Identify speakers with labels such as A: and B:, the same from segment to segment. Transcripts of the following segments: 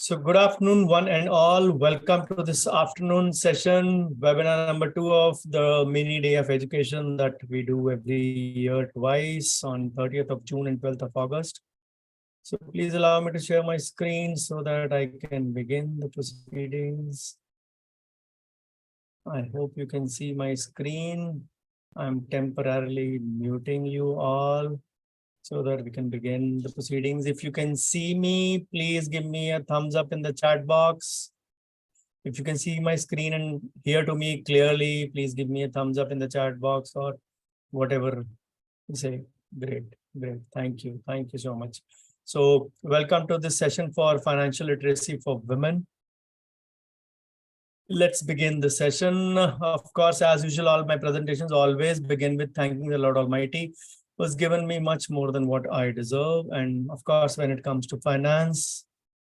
A: So good afternoon, one and all. Welcome to this afternoon session, webinar number 2 of the mini day of education that we do every year twice on 30th of June and 12th of August. So please allow me to share my screen so that I can begin the proceedings. I hope you can see my screen. I'm temporarily muting you all so that we can begin the proceedings. If you can see me, please give me a thumbs up in the chat box. If you can see my screen and hear to me clearly, please give me a thumbs up in the chat box or whatever you say. Great, great. Thank you. Thank you so much. So welcome to this session for financial literacy for women. Let's begin the session. Of course, as usual, all my presentations always begin with thanking the Lord Almighty, who has given me much more than what I deserve. And of course, when it comes to finance,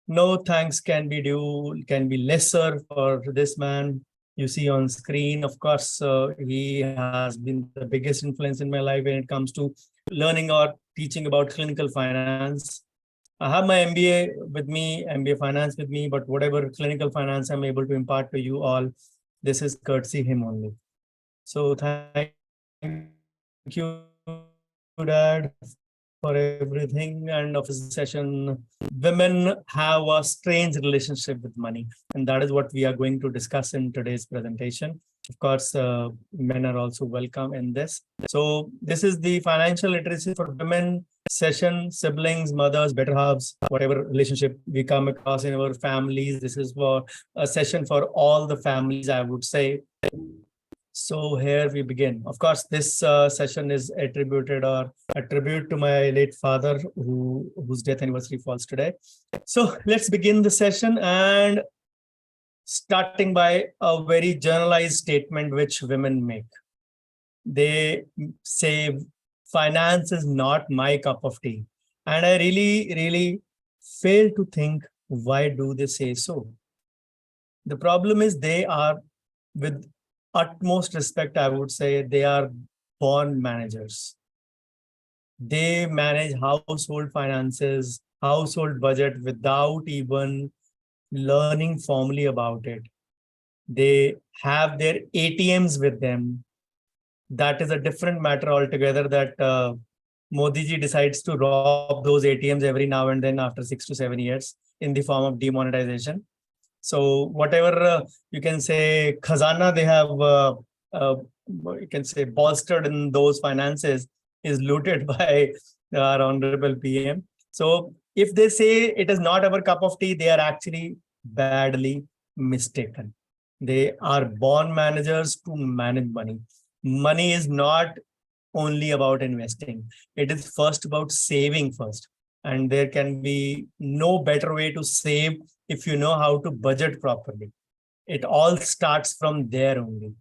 A: no thanks can be due, can be lesser for this man you see on screen. Of course, he has been the biggest influence in my life when it comes to learning or teaching about clinical finance. I have my MBA with me, MBA finance with me, but whatever clinical finance I'm able to impart to you all, this is courtesy him only. So thank you, Dad, for everything. And of this session, women have a strange relationship with money, and that is what we are going to discuss in today's presentation. Of course, men are also welcome in this. So this is the financial literacy for women session. Siblings, mothers, better halves, whatever relationship we come across in our families. This is for a session for all the families, I would say. So here we begin. Of course, this session is attributed or a tribute to my late father, whose death anniversary falls today. So let's begin the session, and starting by a very generalized statement which women make. They say, finance is not my cup of tea. And I really fail to think, why do they say so? The problem is they are, with utmost respect, I would say, they are born managers. They manage household finances, household budget without even learning formally about it. They have their ATMs with them. That is a different matter altogether, that Modi ji decides to rob those ATMs every now and then after 6 to 7 years in the form of demonetization. So whatever you can say, khazana they have, you can say, bolstered in those finances is looted by our honorable PM. So if they say it is not our cup of tea, they are actually badly mistaken. They are born managers to manage money. Money is not only about investing. It is first about saving first. And there can be no better way to save if you know how to budget properly. It all starts from there only.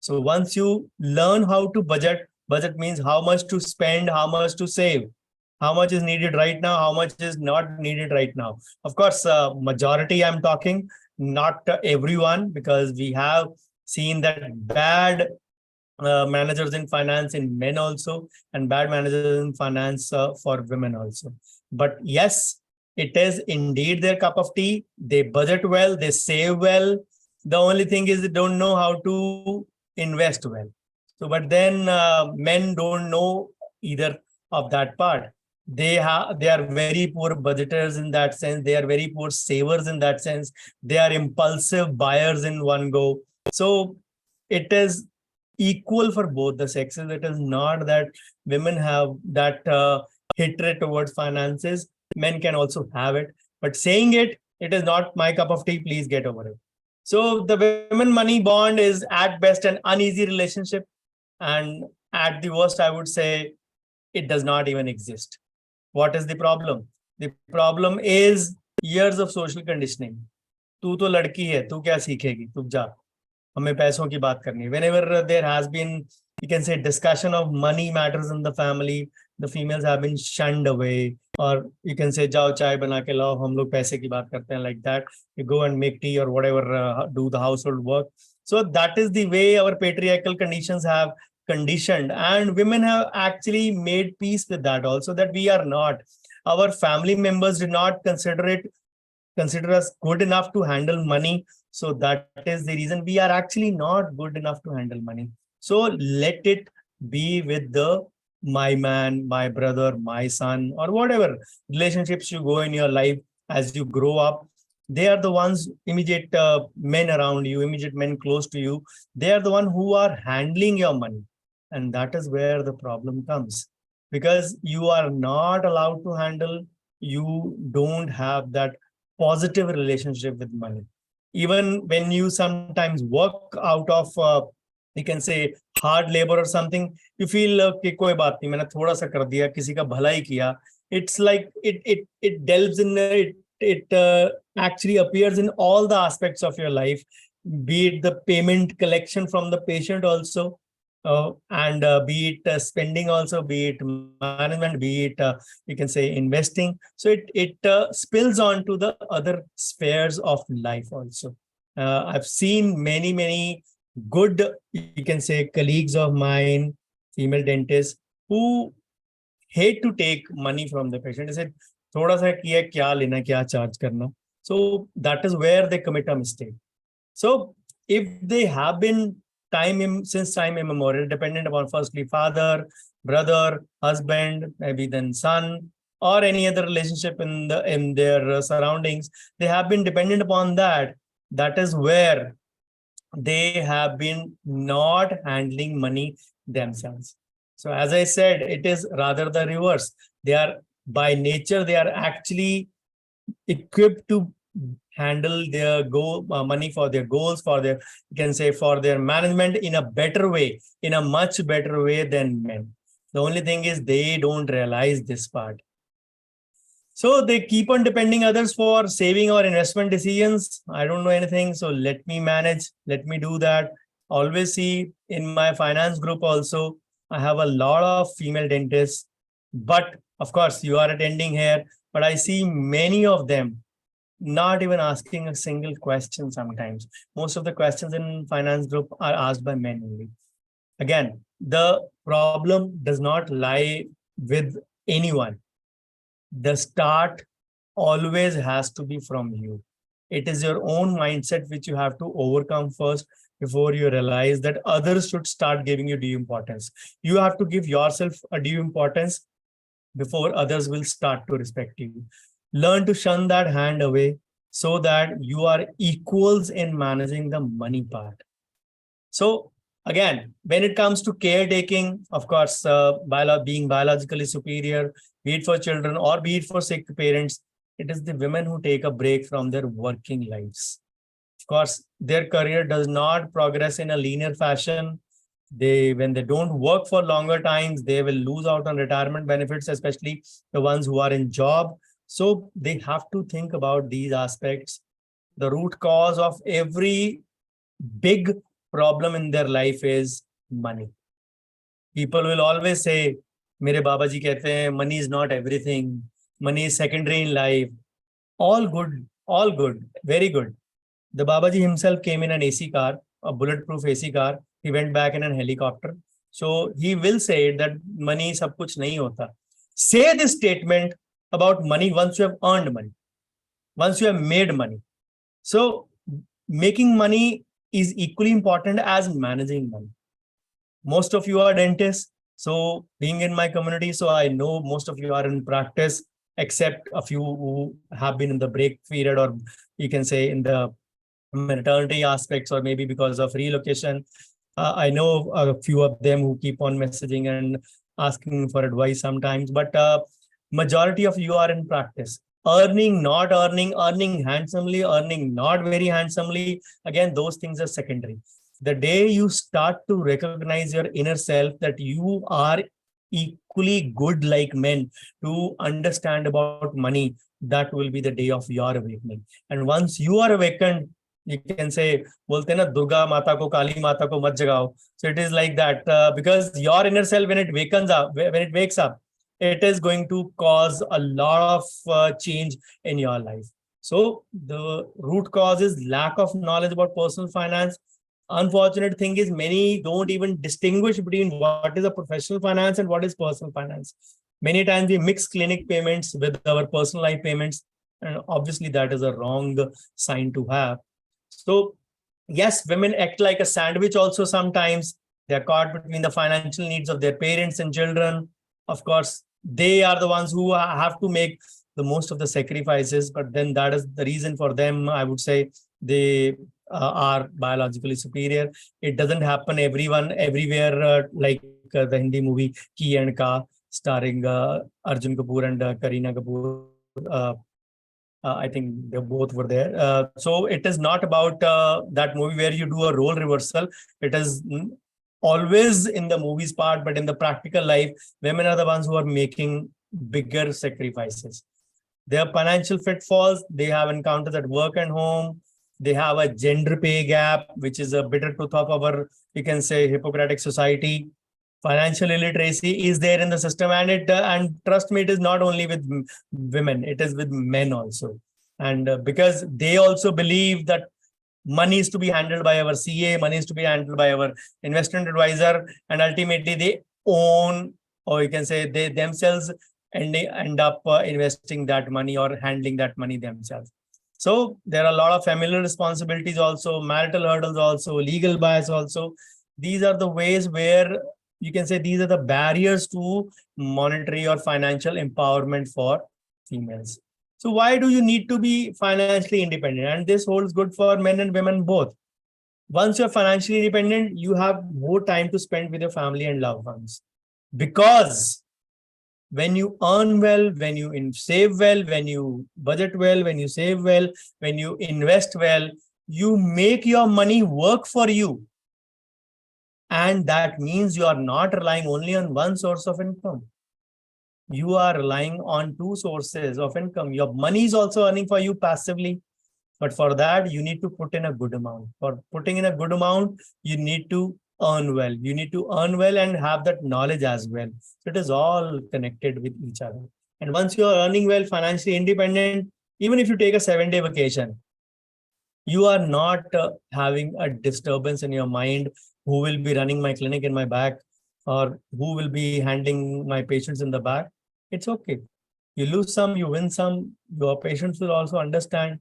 A: So once you learn how to budget means how much to spend, how much to save, how much is needed right now, how much is not needed right now. Of course, majority I'm talking, not everyone, because we have seen that bad managers in finance in men also, and bad managers in finance for women also. But yes, it is indeed their cup of tea. They budget well, they save well. The only thing is they don't know how to invest well. So, but then men don't know either of that part. They are very poor budgeters in that sense. They are very poor savers in that sense. They are impulsive buyers in one go. So it is equal for both the sexes. It is not that women have that hatred towards finances. Men can also have it, but saying it is not my cup of tea, please get over it. So the women money bond is at best an uneasy relationship, and at the worst, I would say it does not even exist. What is the problem? The problem is years of social conditioning. तू तो लड़की है, तू क्या सीखेगी, तू जा, हमें पैसों की बात करनी है. Whenever there has been, you can say, discussion of money matters in the family, the females have been shunned away, or you can say, जाओ चाय बना के लाओ, हम लोग पैसे की बात करते हैं, like that. You go and make tea or whatever, do the household work. So that is the way our patriarchal conditions have conditioned, and women have actually made peace with that also, that we are not. Our family members did not consider it consider us good enough to handle money. So that is the reason we are actually not good enough to handle money. So let it be with the my man, my brother, my son, or whatever relationships you go in your life as you grow up. They are the ones, immediate men around you, immediate men close to you. They are the one who are handling your money. And that is where the problem comes, because you are not allowed to handle, you don't have that positive relationship with money. Even when you sometimes work out of, you can say, hard labor or something, you feel कि कोई बात नहीं, मैंने थोड़ा सा कर दिया, किसी का भला ही किया. It's like it delves in, it actually appears in all the aspects of your life, be it the payment collection from the patient also, and be it spending also, be it management, be it you can say investing. So it spills on to the other spheres of life also. I've seen many good, you can say, colleagues of mine, female dentists, who hate to take money from the patient. They said, thoda sa kiya, kya lena, kya charge karna. So that is where they commit a mistake. So if they have been since time immemorial, dependent upon firstly father, brother, husband, maybe then son, or any other relationship in their surroundings, they have been dependent upon that. That is where they have been not handling money themselves. So as I said, it is rather the reverse. They are, by nature, they are actually equipped to handle their money for their goals, for their, you can say, for their management in a better way, in a much better way than men. The only thing is they don't realize this part. So they keep on depending others for saving or investment decisions. I don't know anything, so let me manage, let me do that. Always see in my finance group also, I have a lot of female dentists, but of course you are attending here, but I see many of them not even asking a single question sometimes. Most of the questions in finance group are asked by men only. Again, the problem does not lie with anyone. The start always has to be from you. It is your own mindset which you have to overcome first before you realize that others should start giving you due importance. You have to give yourself a due importance before others will start to respect you. Learn to shun that hand away so that you are equals in managing the money part. So again, when it comes to caretaking, of course, being biologically superior, be it for children or be it for sick parents, it is the women who take a break from their working lives. Of course, their career does not progress in a linear fashion. When they don't work for longer times, they will lose out on retirement benefits, especially the ones who are in job. So they have to think about these aspects. The root cause of every big problem in their life is money. People will always say, mere baba ji kehte hain, money is not everything. Money is secondary in life. All good, very good. The Babaji himself came in an AC car, a bulletproof AC car. He went back in a helicopter. So he will say that money sab kuch nahi hota. Say this statement about money once you have earned money, once you have made money. So making money is equally important as managing money. Most of you are dentists. So being in my community, so I know most of you are in practice, except a few who have been in the break period, or you can say in the maternity aspects, or maybe because of relocation. I know a few of them who keep on messaging and asking for advice sometimes, but majority of you are in practice. Earning, not earning, earning handsomely, earning not very handsomely. Again, those things are secondary. The day you start to recognize your inner self, that you are equally good like men to understand about money, that will be the day of your awakening. And once you are awakened, you can say, bolte na Durga Mata ko, Kali Mata ko mat jagao. So it is like that, because your inner self, when it wakes up, it is going to cause a lot of change in your life. So the root cause is lack of knowledge about personal finance. Unfortunate thing is, many don't even distinguish between what is a professional finance and what is personal finance. Many times we mix clinic payments with our personal life payments. And obviously that is a wrong sign to have. So yes, women act like a sandwich also sometimes. They're caught between the financial needs of their parents and children. Of course, they are the ones who have to make the most of the sacrifices, but then that is the reason for them. I would say they are biologically superior. It doesn't happen everyone everywhere, like the Hindi movie Ki and Ka, starring Arjun Kapoor and Kareena Kapoor. I think they both were there. So it is not about that movie where you do a role reversal. It is always in the movies part, but in the practical life, women are the ones who are making bigger sacrifices. Their financial pitfalls, they have encounters at work and home. They have a gender pay gap, which is a bitter truth of our, you can say, Hippocratic society. Financial illiteracy is there in the system, and and trust me, it is not only with women, it is with men also. And because they also believe that money is to be handled by our CA, money is to be handled by our investment advisor, and ultimately they own, or you can say they themselves, and they end up investing that money or handling that money themselves. So there are a lot of familial responsibilities also, marital hurdles also, legal bias also. These are the ways where you can say these are the barriers to monetary or financial empowerment for females. So why do you need to be financially independent? And this holds good for men and women both. Once you're financially independent, you have more time to spend with your family and loved ones. Because when you earn well, when you save well, when you budget well, when you save well, when you invest well, you make your money work for you. And that means you are not relying only on one source of income. You are relying on two sources of income. Your money is also earning for you passively. But for that, you need to put in a good amount. For putting in a good amount, you need to earn well. You need to earn well and have that knowledge as well. So it is all connected with each other. And once you are earning well, financially independent, even if you take a 7-day vacation, you are not having a disturbance in your mind. Who will be running my clinic in my back, or who will be handling my patients in the back? It's okay. You lose some, you win some. Your patients will also understand.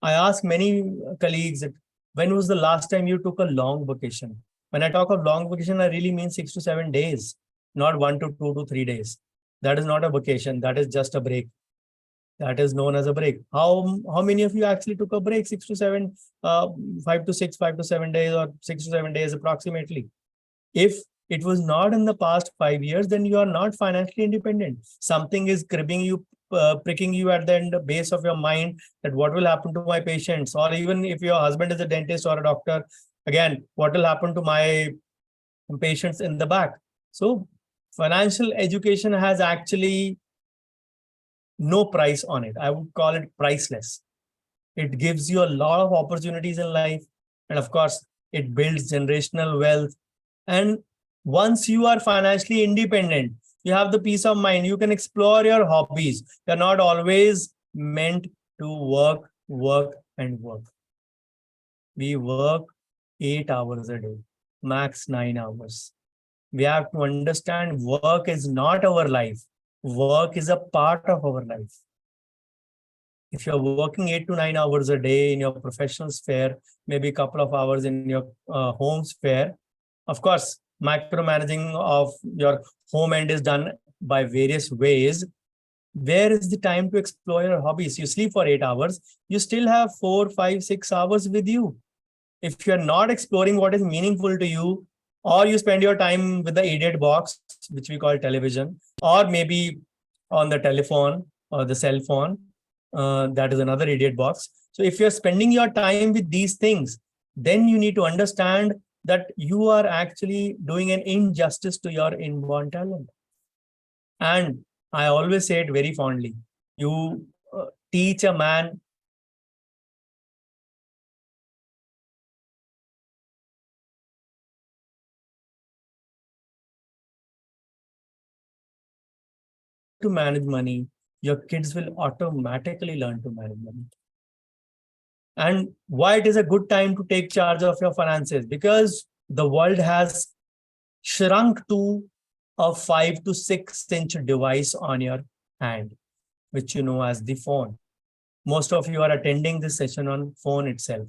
A: I ask many colleagues that when was the last time you took a long vacation? When I talk of long vacation, I really mean 6 to 7 days, not 1 to 2 to 3 days. That is not a vacation. That is just a break. That is known as a break. How many of you actually took a break? 6 to 7, 5 to 6, 5 to 7 days, or 6 to 7 days approximately. If it was not in the past 5 years, then you are not financially independent. Something is cribbing you, pricking you at the end base of your mind, that what will happen to my patients, or even if your husband is a dentist or a doctor, again, what will happen to my patients in the back? So financial education has actually no price on it. I would call it priceless. It gives you a lot of opportunities in life. And of course, it builds generational wealth. And once you are financially independent, you have the peace of mind. You can explore your hobbies. You're not always meant to work, work, and work. We work 8 hours a day, max 9 hours. We have to understand work is not our life. Work is a part of our life. If you're working 8 to 9 hours a day in your professional sphere, maybe a couple of hours in your home sphere, of course, micromanaging of your home end is done by various ways. Where is the time to explore your hobbies? You sleep for 8 hours, you still have 4, 5, 6 hours with you. If you're not exploring what is meaningful to you, or you spend your time with the idiot box, which we call television, or maybe on the telephone or the cell phone, that is another idiot box. So if you're spending your time with these things, then you need to understand that you are actually doing an injustice to your inborn talent. And I always say it very fondly. You teach a man to manage money, your kids will automatically learn to manage money. And why it is a good time to take charge of your finances? Because the world has shrunk to a 5 to 6 inch device on your hand, which you know as the phone. Most of you are attending this session on phone itself.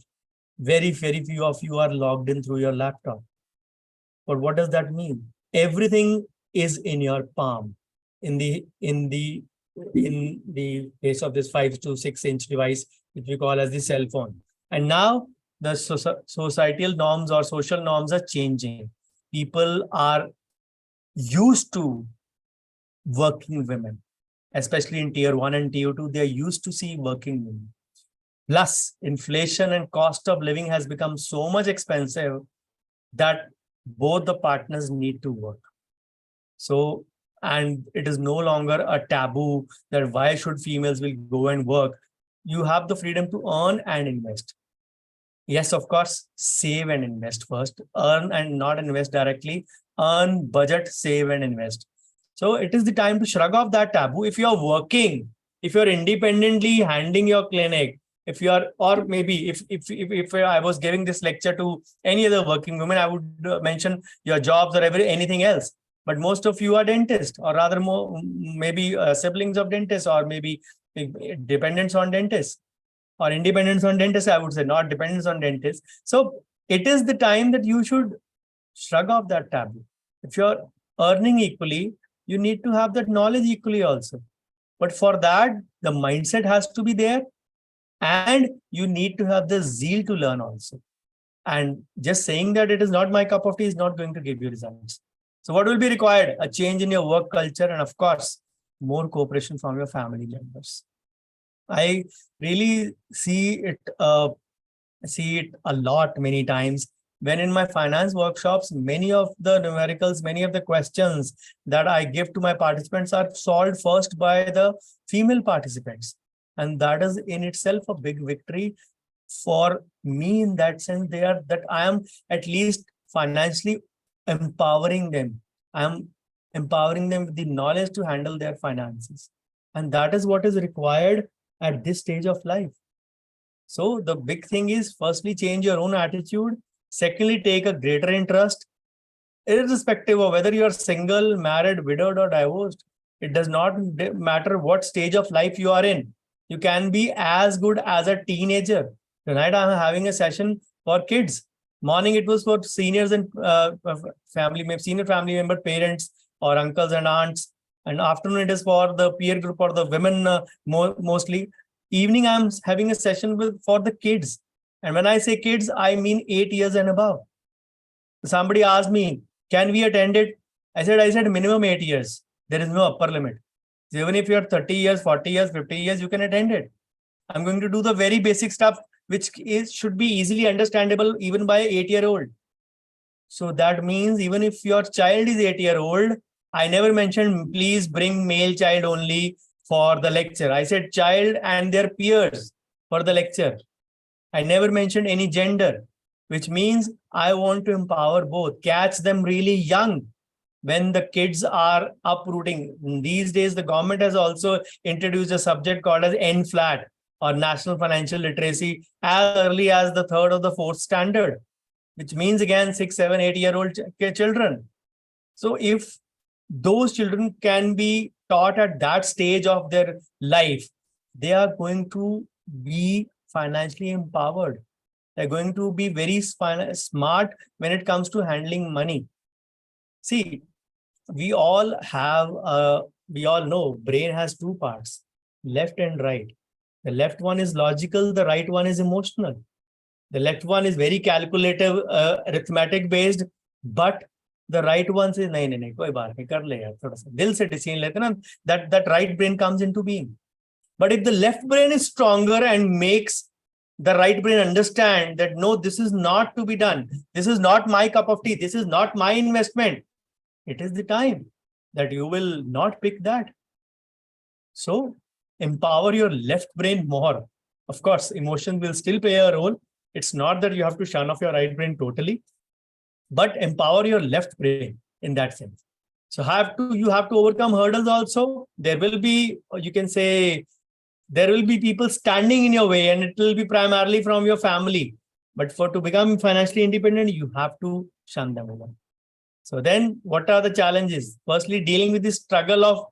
A: Very, very few of you are logged in through your laptop. But what does that mean? Everything is in your palm. In the case of this 5 to 6 inch device, which we call as the cell phone. And now the societal norms or social norms are changing. People are used to working women, especially in tier 1 and tier 2. They are used to see working women. Plus, inflation and cost of living has become so much expensive that both the partners need to work. So, and it is no longer a taboo that why should females will go and work. You have the freedom to earn and invest. Yes, of course, save and invest first. Earn and not invest directly. Earn, budget, save and invest. So it is the time to shrug off that taboo. If you're working, if you're independently handling your clinic, if you are, or maybe if I was giving this lecture to any other working woman, I would mention your jobs or anything else. But most of you are dentists, or rather more maybe siblings of dentists, or maybe dependents on dentists, or independence on dentists, I would say, not dependence on dentists. So it is the time that you should shrug off that taboo. If you're earning equally, you need to have that knowledge equally also. But for that, the mindset has to be there, and you need to have the zeal to learn also. And just saying that it is not my cup of tea is not going to give you results. So what will be required? A change in your work culture, and of course, more cooperation from your family members. I really see it a lot many times when in my finance workshops, many of the numericals, many of the questions that I give to my participants are solved first by the female participants. And that is in itself a big victory for me, in that sense, that I am at least financially empowering them. I am empowering them with the knowledge to handle their finances. And that is what is required at this stage of life. So the big thing is, firstly, change your own attitude. Secondly, take a greater interest, irrespective of whether you are single, married, widowed, or divorced. It does not matter what stage of life you are in. You can be as good as a teenager. Tonight, I'm having a session for kids. Morning, it was for seniors and senior family member, parents, or uncles and aunts. And afternoon, it is for the peer group or the women mostly. Evening, I'm having a session for the kids. And when I say kids, I mean 8 years and above. Somebody asked me, can we attend it? I said minimum 8 years. There is no upper limit. So even if you're 30 years, 40 years, 50 years, you can attend it. I'm going to do the very basic stuff, which should be easily understandable even by an 8-year-old. So that means even if your child is 8-year-old, I never mentioned, please bring male child only for the lecture. I said child and their peers for the lecture. I never mentioned any gender, which means I want to empower both, catch them really young when the kids are uprooting. These days, the government has also introduced a subject called as NFLAT, or National Financial Literacy, as early as the 3rd or the 4th standard, which means again 6, 7, 8-year-old children. So if those children can be taught at that stage of their life, they are going to be financially empowered. They're going to be very smart when it comes to handling money. See, we all know brain has 2 parts, left and right. The left one is logical, the right one is emotional. The left one is very calculative, arithmetic based, but the right one says, nahi, koi baat nahi, kar le yaar, thoda sa. Dil se decision lete na, that right brain comes into being. But if the left brain is stronger and makes the right brain understand that, no, this is not to be done. This is not my cup of tea. This is not my investment. It is the time that you will not pick that. So empower your left brain more. Of course, emotion will still play a role. It's not that you have to shun off your right brain totally, but empower your left brain in that sense. So you have to overcome hurdles also. There will be, you can say, there will be people standing in your way, and it will be primarily from your family. But to become financially independent, you have to shun them away. So then what are the challenges? Firstly, dealing with the struggle of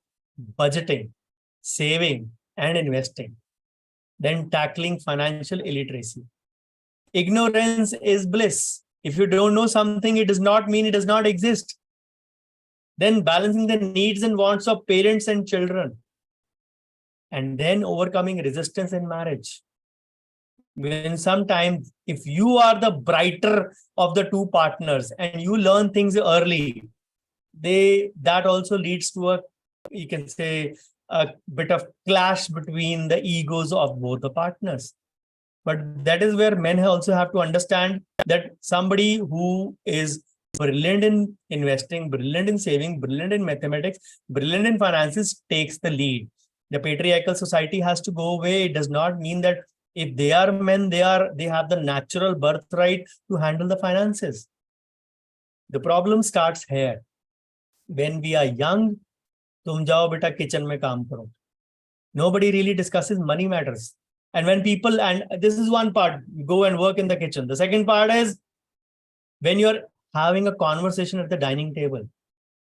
A: budgeting, saving, and investing. then tackling financial illiteracy. Ignorance is bliss. If you don't know something, it does not mean it does not exist. Then balancing the needs and wants of parents and children. And then overcoming resistance in marriage. When sometimes, if you are the brighter of the two partners and you learn things early, that also leads to a, you can say, a bit of clash between the egos of both the partners. But that is where men also have to understand that somebody who is brilliant in investing, brilliant in saving, brilliant in mathematics, brilliant in finances takes the lead. The patriarchal society has to go away. It does not mean that if they are men, they have the natural birthright to handle the finances. The problem starts here. When we are young, tum jao beta kitchen mein kaam karo. Nobody really discusses money matters. And when people, and this is one part, go and work in the kitchen. The second part is when you're having a conversation at the dining table.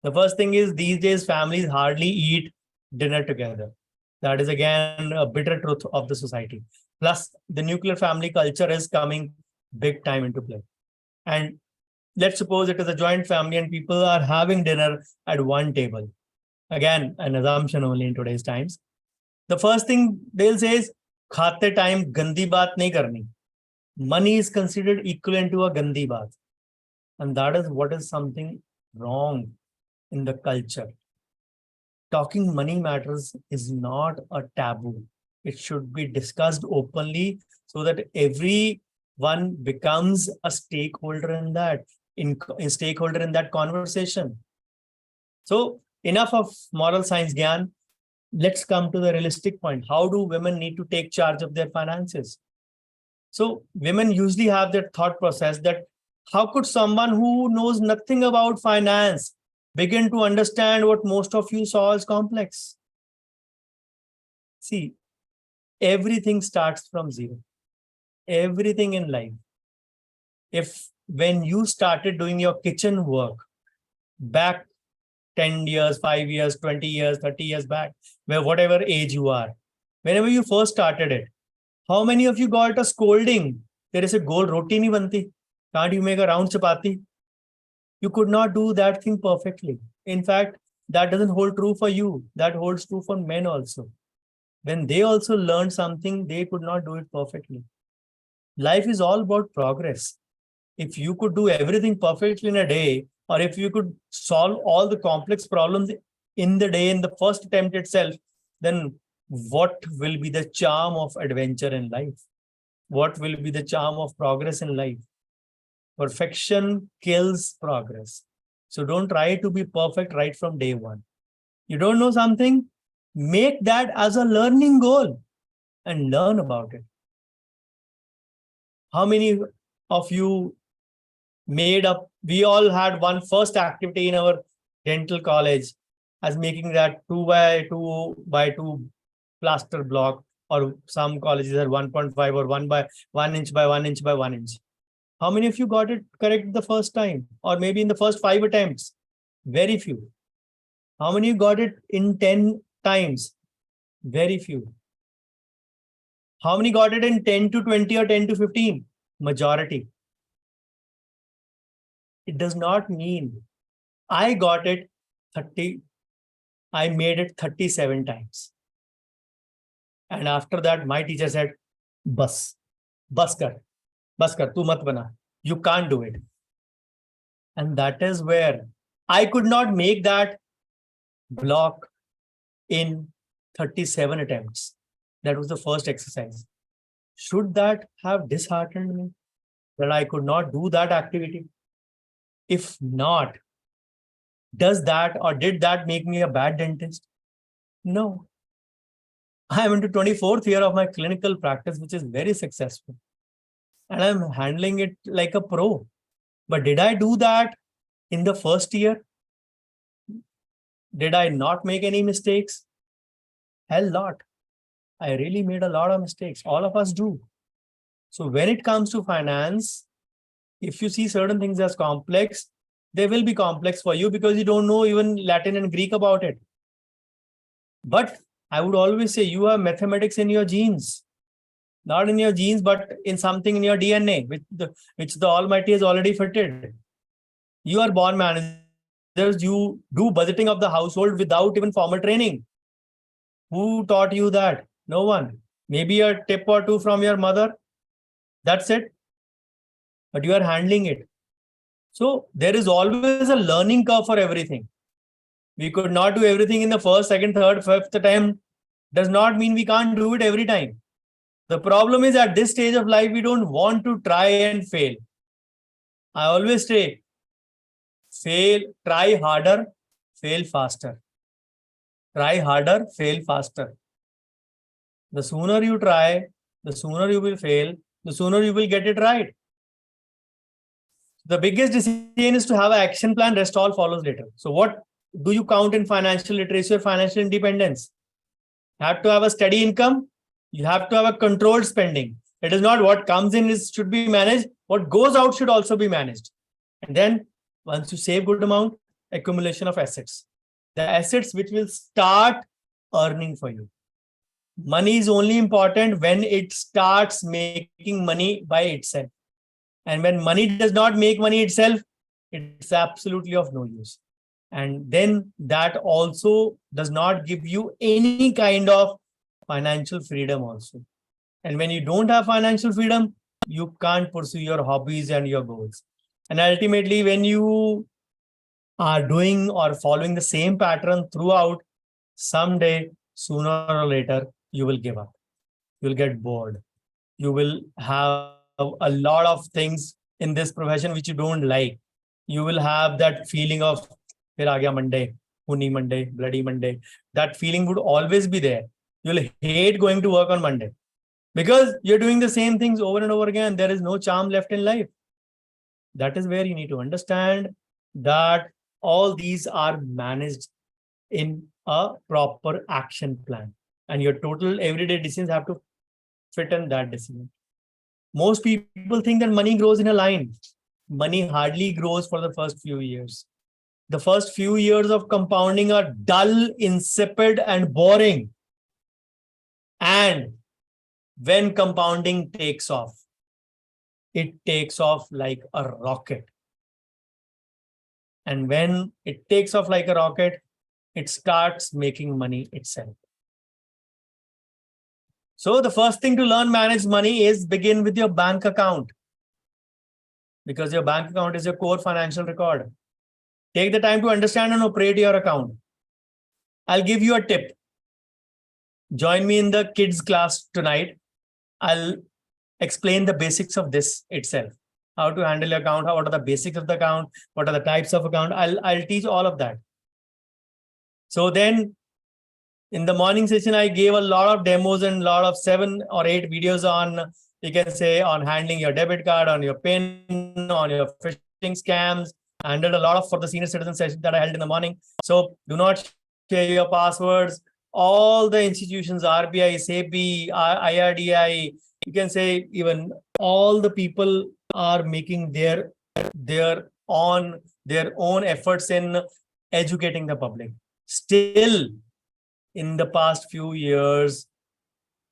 A: The first thing is these days families hardly eat dinner together. That is again a bitter truth of the society. Plus the nuclear family culture is coming big time into play. And let's suppose it is a joint family and people are having dinner at one table. Again, an assumption only in today's times. The first thing they'll say is, khate time gandi baat nahi karni. Money is considered equivalent to a gandi baat. And that is what is something wrong in the culture. Talking money matters is not a taboo. It should be discussed openly so that everyone becomes a stakeholder in that, stakeholder in that conversation. So enough of moral science gyan. Let's come to the realistic point. How do women need to take charge of their finances? So women usually have their thought process that how could someone who knows nothing about finance begin to understand what most of you saw as complex? See, everything starts from zero. Everything in life. If when you started doing your kitchen work back 10 years, 5 years, 20 years, 30 years back, where whatever age you are, whenever you first started it, how many of you got a scolding? There is a goal roti nahi banti. Can't you make a round chapati? You could not do that thing perfectly. In fact, that doesn't hold true for you. That holds true for men also. When they also learned something, they could not do it perfectly. Life is all about progress. If you could do everything perfectly in a day, or if you could solve all the complex problems in the day, in the first attempt itself, then what will be the charm of adventure in life? What will be the charm of progress in life? Perfection kills progress. So don't try to be perfect right from day one. You don't know something, make that as a learning goal and learn about it. How many of you made up, we all had one first activity in our dental college as making that 2x2x2 plaster block, or some colleges are 1.5 or 1 inch by 1 inch by 1 inch. How many of you got it correct the first time, or maybe in the first 5 attempts? Very few. How many got it in 10 times? Very few. How many got it in 10 to 20 or 10 to 15? Majority. It does not mean I got it 30, I made it 37 times. And after that, my teacher said, bas kar, tu mat bana. You can't do it. And that is where I could not make that block in 37 attempts. That was the first exercise. Should that have disheartened me that I could not do that activity? If not, does that or did that make me a bad dentist? No. I am into 24th year of my clinical practice, which is very successful. And I'm handling it like a pro. But did I do that in the first year? Did I not make any mistakes? Hell lot. I really made a lot of mistakes. All of us do. So when it comes to finance, if you see certain things as complex, they will be complex for you because you don't know even Latin and Greek about it. But I would always say you have mathematics in your genes. Not in your genes, but in something in your DNA, which the Almighty has already fitted. You are born managers. You do budgeting of the household without even formal training. Who taught you that? No one. Maybe a tip or two from your mother. That's it. But you are handling it. So there is always a learning curve for everything. We could not do everything in the first, second, third, fifth attempt. Does not mean we can't do it every time. The problem is at this stage of life, we don't want to try and fail. I always say, try harder, fail faster. Try harder, fail faster. The sooner you try, the sooner you will fail, the sooner you will get it right. The biggest decision is to have an action plan, rest all follows later. So what do you count in financial literacy or financial independence? You have to have a steady income. You have to have a controlled spending. It is not what comes in should be managed. What goes out should also be managed. And then once you save good amount, accumulation of assets. The assets which will start earning for you. Money is only important when it starts making money by itself. And when money does not make money itself, it's absolutely of no use. And then that also does not give you any kind of financial freedom also. And when you don't have financial freedom, you can't pursue your hobbies and your goals. And ultimately, when you are doing or following the same pattern throughout, someday, sooner or later, you will give up. You'll get bored. You will have a lot of things in this profession which you don't like. You will have that feeling of, Fir aa gaya Monday, Huni Monday, bloody Monday. That feeling would always be there. You'll hate going to work on Monday because you're doing the same things over and over again. There is no charm left in life. That is where you need to understand that all these are managed in a proper action plan. And your total everyday decisions have to fit in that decision. Most people think that money grows in a line. Money hardly grows for the first few years. The first few years of compounding are dull, insipid, and boring. And when compounding takes off, it takes off like a rocket. And when it takes off like a rocket, it starts making money itself. So the first thing to learn manage money is begin with your bank account. Because your bank account is your core financial record. Take the time to understand and operate your account. I'll give you a tip. Join me in the kids class tonight. I'll explain the basics of this itself. How to handle your account, what are the basics of the account, what are the types of account. I'll teach all of that. So then in the morning session, I gave a lot of demos and a lot of 7 or 8 videos on, you can say, on handling your debit card, on your PIN, on your phishing scams. I handled a lot of for the senior citizen session that I held in the morning. So do not share your passwords. All the institutions, RBI, SEBI, IRDI, you can say even all the people are making their own efforts in educating the public. Still, in the past few years,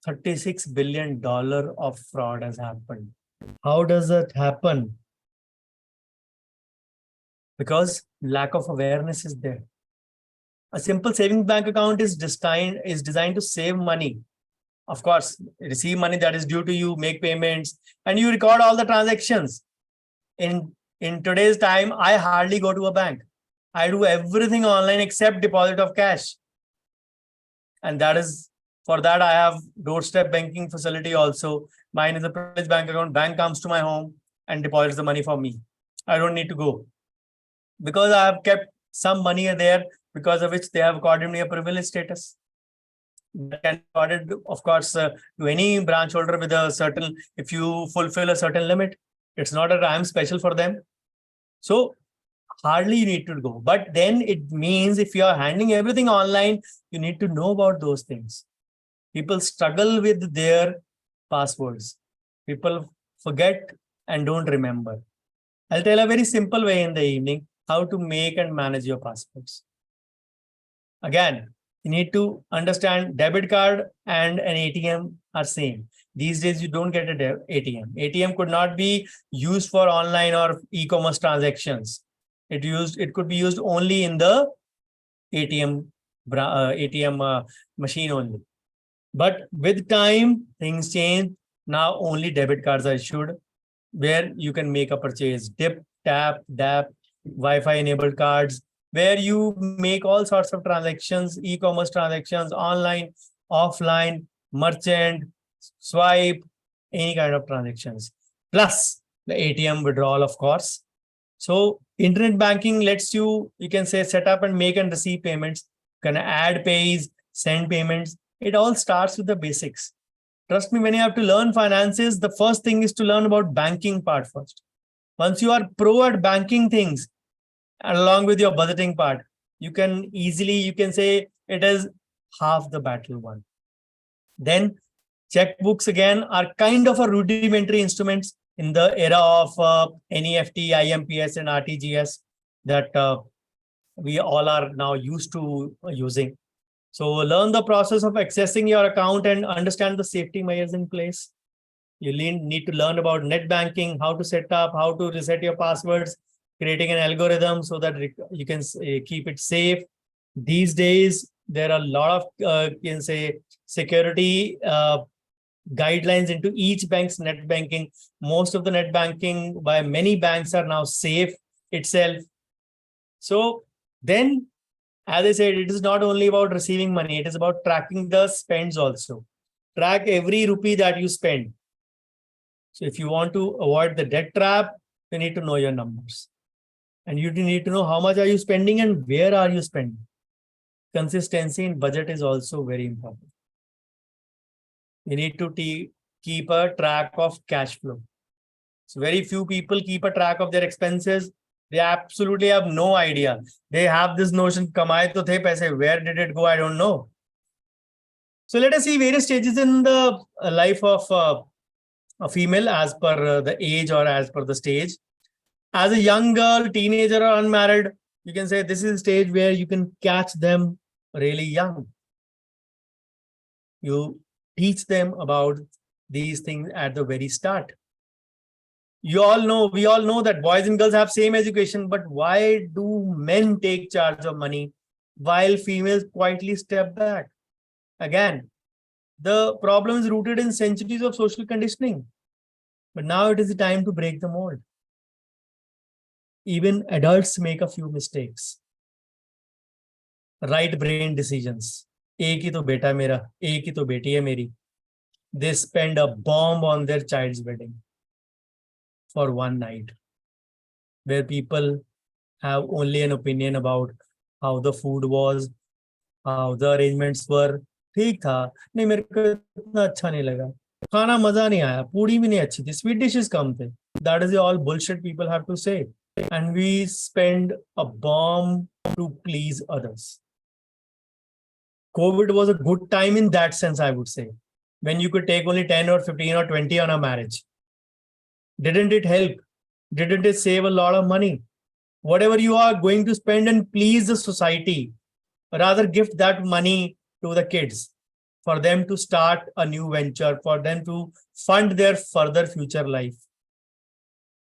A: $36 billion of fraud has happened. How does that happen? Because lack of awareness is there. A simple savings bank account is designed to save money. Of course, receive money that is due to you, make payments, and you record all the transactions. In today's time, I hardly go to a bank. I do everything online except deposit of cash. And that is, for that, I have doorstep banking facility also. Mine is a privileged bank account. Bank comes to my home and deposits the money for me. I don't need to go. Because I have kept some money there, because of which they have accorded me a privileged status. That can be accorded, of course, to any branch holder with a certain, if you fulfill a certain limit. It's not that I'm special for them. So hardly you need to go. But then it means if you are handling everything online, you need to know about those things. People struggle with their passwords. People forget and don't remember. I'll tell a very simple way in the evening how to make and manage your passwords. Again, you need to understand debit card and an ATM are same. These days, you don't get an ATM. ATM could not be used for online or e-commerce transactions. It could be used only in the ATM machine only. But with time, things change. Now only debit cards are issued where you can make a purchase. Dip, tap, DAP, Wi-Fi enabled cards, where you make all sorts of transactions, e-commerce transactions, online, offline, merchant, swipe, any kind of transactions. Plus the ATM withdrawal, of course. So internet banking lets you can say set up and make and receive payments, can add pays, send payments. It all starts with the basics. Trust me, when you have to learn finances, the first thing is to learn about banking part first. Once you are pro at banking things, along with your budgeting part, you can say it is half the battle won. Then checkbooks again are kind of a rudimentary instruments in the era of NEFT, IMPS, and RTGS that we all are now used to using. So learn the process of accessing your account and understand the safety measures in place. You need to learn about net banking, how to set up, how to reset your passwords, creating an algorithm so that you can keep it safe. These days, there are a lot of security guidelines into each bank's net banking. Most of the net banking by many banks are now safe itself. So then, as I said, it is not only about receiving money, it is about tracking the spends also. Track every rupee that you spend. So if you want to avoid the debt trap, you need to know your numbers. And you need to know how much are you spending and where are you spending. Consistency in budget is also very important. You need to keep a track of cash flow. So very few people keep a track of their expenses. They absolutely have no idea. They have this notion, kamaye to the paise, where did it go? I don't know. So let us see various stages in the life of a female as per the age or as per the stage. As a young girl, teenager or unmarried, you can say this is a stage where you can catch them really young. You teach them about these things at the very start. We all know that boys and girls have same education, but why do men take charge of money while females quietly step back? Again, the problem is rooted in centuries of social conditioning. But now it is the time to break the mold. Even adults make a few mistakes. Right brain decisions. एक ही तो बेटा मेरा, एक ही तो बेटी है मेरी. They spend a bomb on their child's wedding for one night, where people have only an opinion about how the food was, how the arrangements were. ठीक था, नहीं मेरे को इतना अच्छा नहीं लगा, खाना मजा नहीं आया, पूड़ी भी नहीं अच्छी थी, स्वीट डिशेस कम थे. That is all bullshit people have to say. And we spend a bomb to please others. COVID was a good time in that sense, I would say, when you could take only 10 or 15 or 20 on a marriage. Didn't it help? Didn't it save a lot of money? Whatever you are going to spend and please the society, rather gift that money to the kids for them to start a new venture, for them to fund their further future life,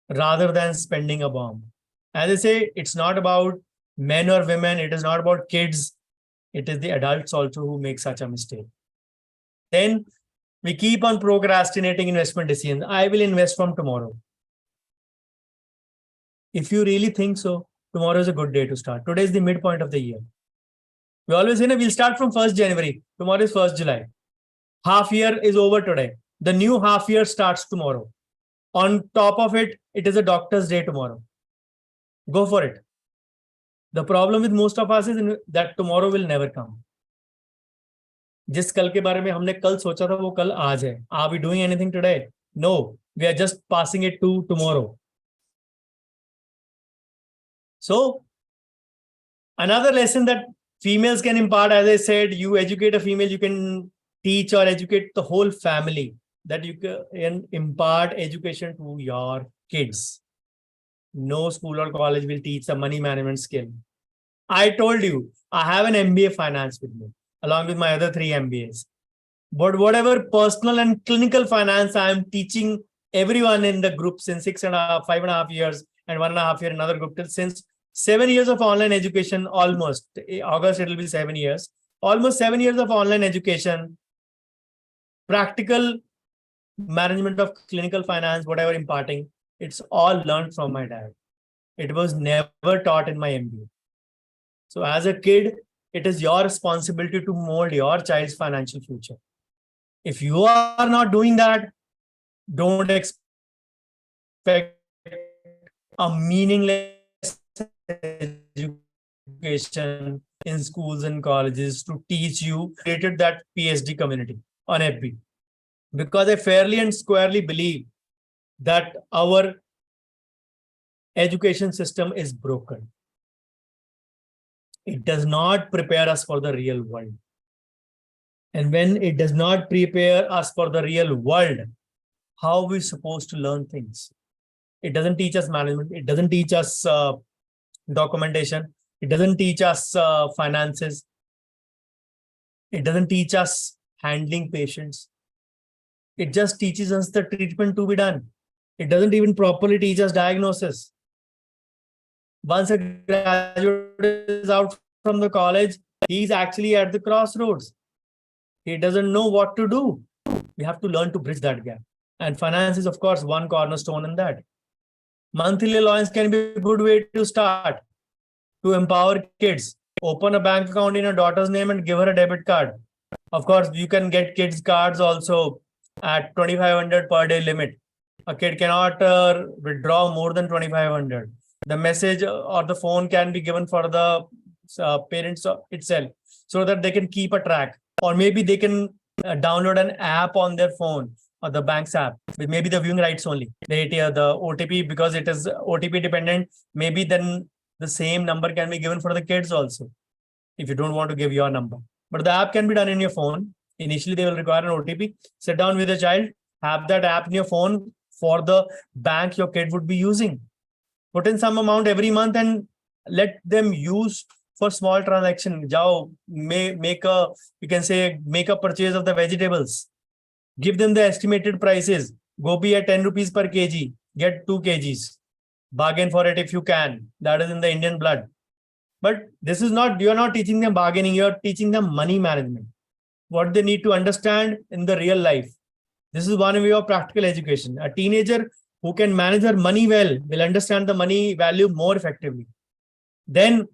A: rather than spending a bomb. As I say, it's not about men or women. It is not about kids. It is the adults also who make such a mistake. Then we keep on procrastinating investment decisions. I will invest from tomorrow. If you really think so, tomorrow is a good day to start. Today is the midpoint of the year. We always say, we'll start from 1st January. Tomorrow is 1st July. Half year is over today. The new half year starts tomorrow. On top of it, it is a doctor's day tomorrow. Go for it. The problem with most of us is that tomorrow will never come. जिस कल के बारे में हमने कल सोचा था वो कल आज है. Are we doing anything today? No, we are just passing it to tomorrow. So another lesson that females can impart, as I said, you educate a female, you can teach or educate the whole family, that you can impart education to your kids. No school or college will teach the money management skill. I told you, I have an MBA finance with me, along with my other 3 MBAs. But whatever personal and clinical finance I am teaching everyone in the group since 6.5, 5.5 years, and 1.5 year another group till since 7 years of online education, almost August, it will be 7 years, almost 7 years of online education, practical management of clinical finance, whatever imparting, it's all learned from my dad. It was never taught in my MBA. So as a kid, it is your responsibility to mold your child's financial future. If you are not doing that, don't expect a meaningless education in schools and colleges to teach you. Created that PhD community on FB because I fairly and squarely believe that our education system is broken. It does not prepare us for the real world. And when it does not prepare us for the real world, how are we supposed to learn things? It doesn't teach us management. It doesn't teach us documentation. It doesn't teach us finances. It doesn't teach us handling patients. It just teaches us the treatment to be done. It doesn't even properly teach us diagnosis. Once a graduate is out from the college, he's actually at the crossroads. He doesn't know what to do. We have to learn to bridge that gap. And finance is, of course, one cornerstone in that. Monthly allowance can be a good way to start, to empower kids. Open a bank account in your daughter's name and give her a debit card. Of course, you can get kids cards also at 2,500 per day limit. A kid cannot withdraw more than 2,500. The message or the phone can be given for the parents itself so that they can keep a track. Or maybe they can download an app on their phone or the bank's app with maybe the viewing rights only. The OTP, because it is OTP dependent, maybe then the same number can be given for the kids also, if you don't want to give your number. But the app can be done in your phone. Initially, they will require an OTP. Sit down with the child, have that app in your phone for the bank your kid would be using. Put in some amount every month and let them use for small transaction. Jao, make a purchase of the vegetables. Give them the estimated prices. Gobi at 10 rupees per kg. Get 2 kgs. Bargain for it if you can. That is in the Indian blood. But this is not, you're not teaching them bargaining, you're teaching them money management. What they need to understand in the real life. This is one way of practical education. A teenager who can manage their money well will understand the money value more effectively. Then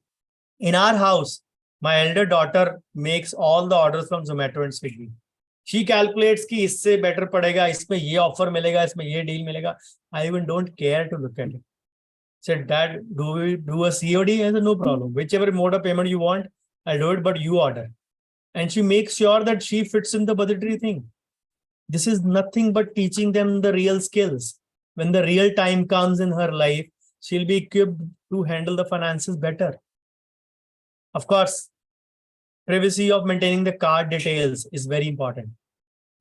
A: in our house, my elder daughter makes all the orders from Zomato and Swiggy. She calculates कि इससे better पड़ेगा, इसमें ये offer मिलेगा, इसमें ये deal मिलेगा. I even don't care to look at it. Said, Dad, do we do a COD? I said, no problem. Whichever mode of payment you want, I'll do it, but you order. And she makes sure that she fits in the budgetary thing. This is nothing but teaching them the real skills. When the real time comes in her life, she'll be equipped to handle the finances better. Of course, privacy of maintaining the card details is very important.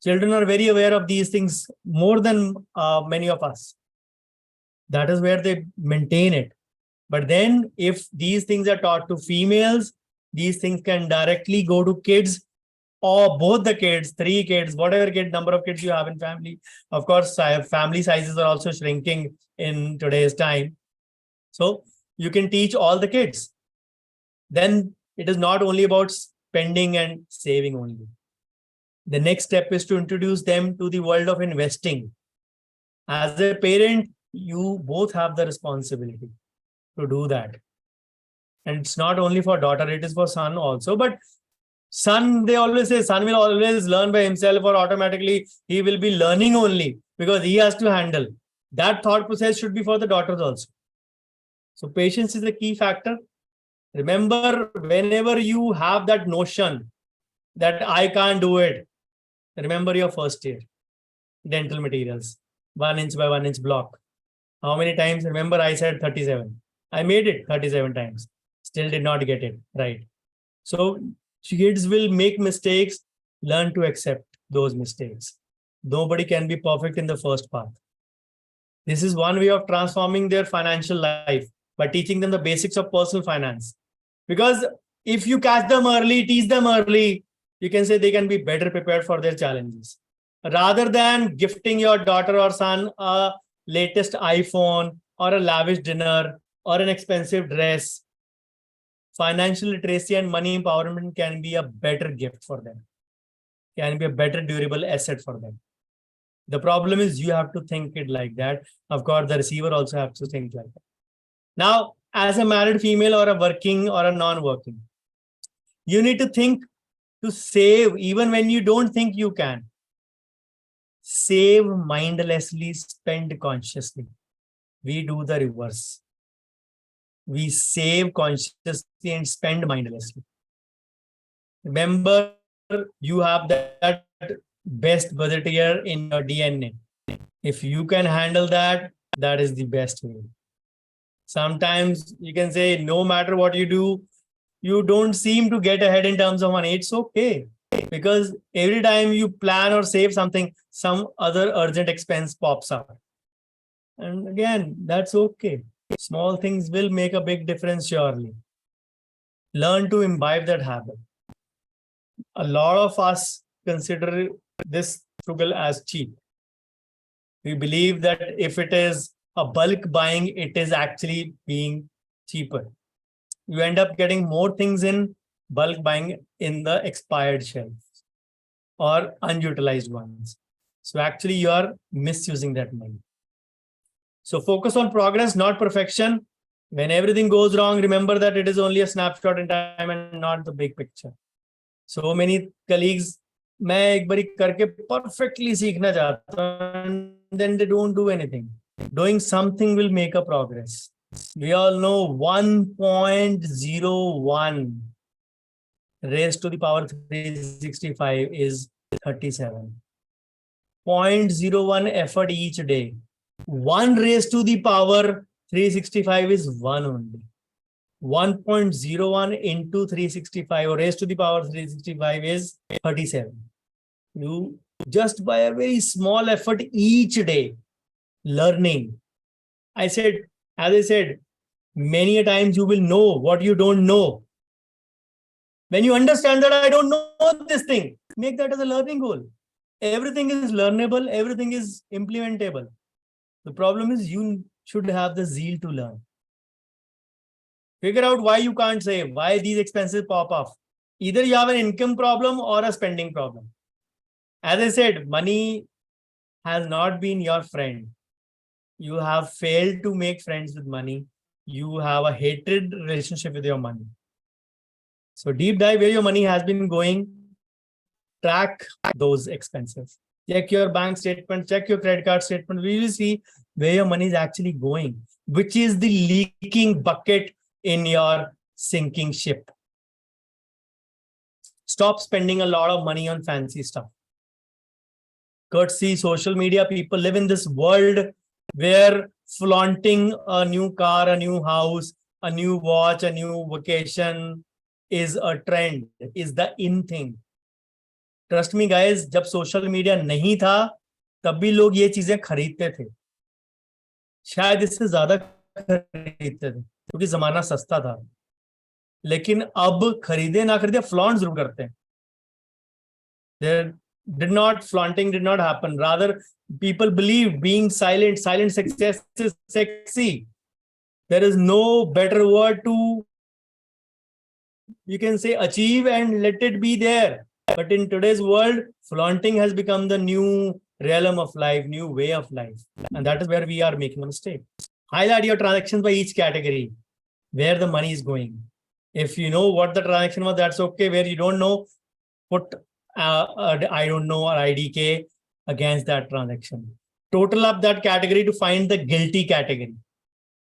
A: Children are very aware of these things more than many of us. That is where they maintain it. But then if these things are taught to females, these things can directly go to kids or both the kids, 3 kids, whatever number of kids you have in family. Of course, family sizes are also shrinking in today's time. So you can teach all the kids. Then it is not only about spending and saving only. The next step is to introduce them to the world of investing. As a parent, you both have the responsibility to do that. And it's not only for daughter, it is for son also. But son, they always say, son will always learn by himself or automatically he will be learning only because he has to handle. That thought process should be for the daughters also. So patience is a key factor. Remember, whenever you have that notion that I can't do it, remember your first year. Dental materials, 1 inch by 1 inch block. How many times? Remember, I said 37. I made it 37 times. Still did not get it right. So kids will make mistakes. Learn to accept those mistakes. Nobody can be perfect in the first path. This is one way of transforming their financial life by teaching them the basics of personal finance. Because if you catch them early, teach them early, you can say they can be better prepared for their challenges. Rather than gifting your daughter or son a latest iPhone or a lavish dinner or an expensive dress, financial literacy and money empowerment can be a better gift for them, can be a better durable asset for them. The problem is you have to think it like that. Of course, the receiver also has to think like that. Now, as a married female or a working or a non-working, you need to think to save even when you don't think you can. Save mindlessly, spend consciously. We do the reverse. We save consciously and spend mindlessly. Remember, you have that best budgeteer in your DNA. If you can handle that, that is the best way. Sometimes you can say, no matter what you do, you don't seem to get ahead in terms of money. It's okay. Because every time you plan or save something, some other urgent expense pops up. And again, that's okay. Small things will make a big difference, surely. Learn to imbibe that habit. A lot of us consider this frugal as cheap. We believe that if it is a bulk buying, it is actually being cheaper. You end up getting more things in bulk buying in the expired shelves or unutilized ones. So actually you are misusing that money. So focus on progress, not perfection. When everything goes wrong, remember that it is only a snapshot in time and not the big picture. So many colleagues, मैं एक बारी करके perfectly सीखना चाहता हूं, then they don't do anything. Doing something will make a progress. We all know 1.01 raised to the power 365 is 37. 0.01 effort each day. 1 raised to the power 365 is 1 only. 1.01 into 365 or raised to the power 365 is 37. You just by a very small effort each day, learning. As I said, many a times you will know what you don't know. When you understand that I don't know this thing, make that as a learning goal. Everything is learnable, everything is implementable. The problem is you should have the zeal to learn. Figure out why you can't save, why these expenses pop up. Either you have an income problem or a spending problem. As I said, money has not been your friend. You have failed to make friends with money. You have a hatred relationship with your money. So deep dive where your money has been going. Track those expenses. Check your bank statement, check your credit card statement. We will see where your money is actually going, which is the leaking bucket in your sinking ship. Stop spending a lot of money on fancy stuff. Courtesy social media, people live in this world where flaunting a new car, a new house, a new watch, a new vacation is a trend, is the in thing. Trust me guys, जब social media नहीं था तब भी लोग ये चीजें खरीदते थे, शायद इससे ज्यादा खरीदते थे क्योंकि जमाना सस्ता था. लेकिन अब खरीदे ना खरीदे फ्लॉन्ट जरूर करते हैं. Flaunting did not happen. Rather, people believe being silent success is sexy. There is no better word to, you can say, achieve and let it be there. But in today's world, flaunting has become the new realm of life, new way of life. And that is where we are making a mistake. Highlight your transactions by each category, where the money is going. If you know what the transaction was, that's okay. Where you don't know, put I don't know or IDK against that transaction. Total up that category to find the guilty category.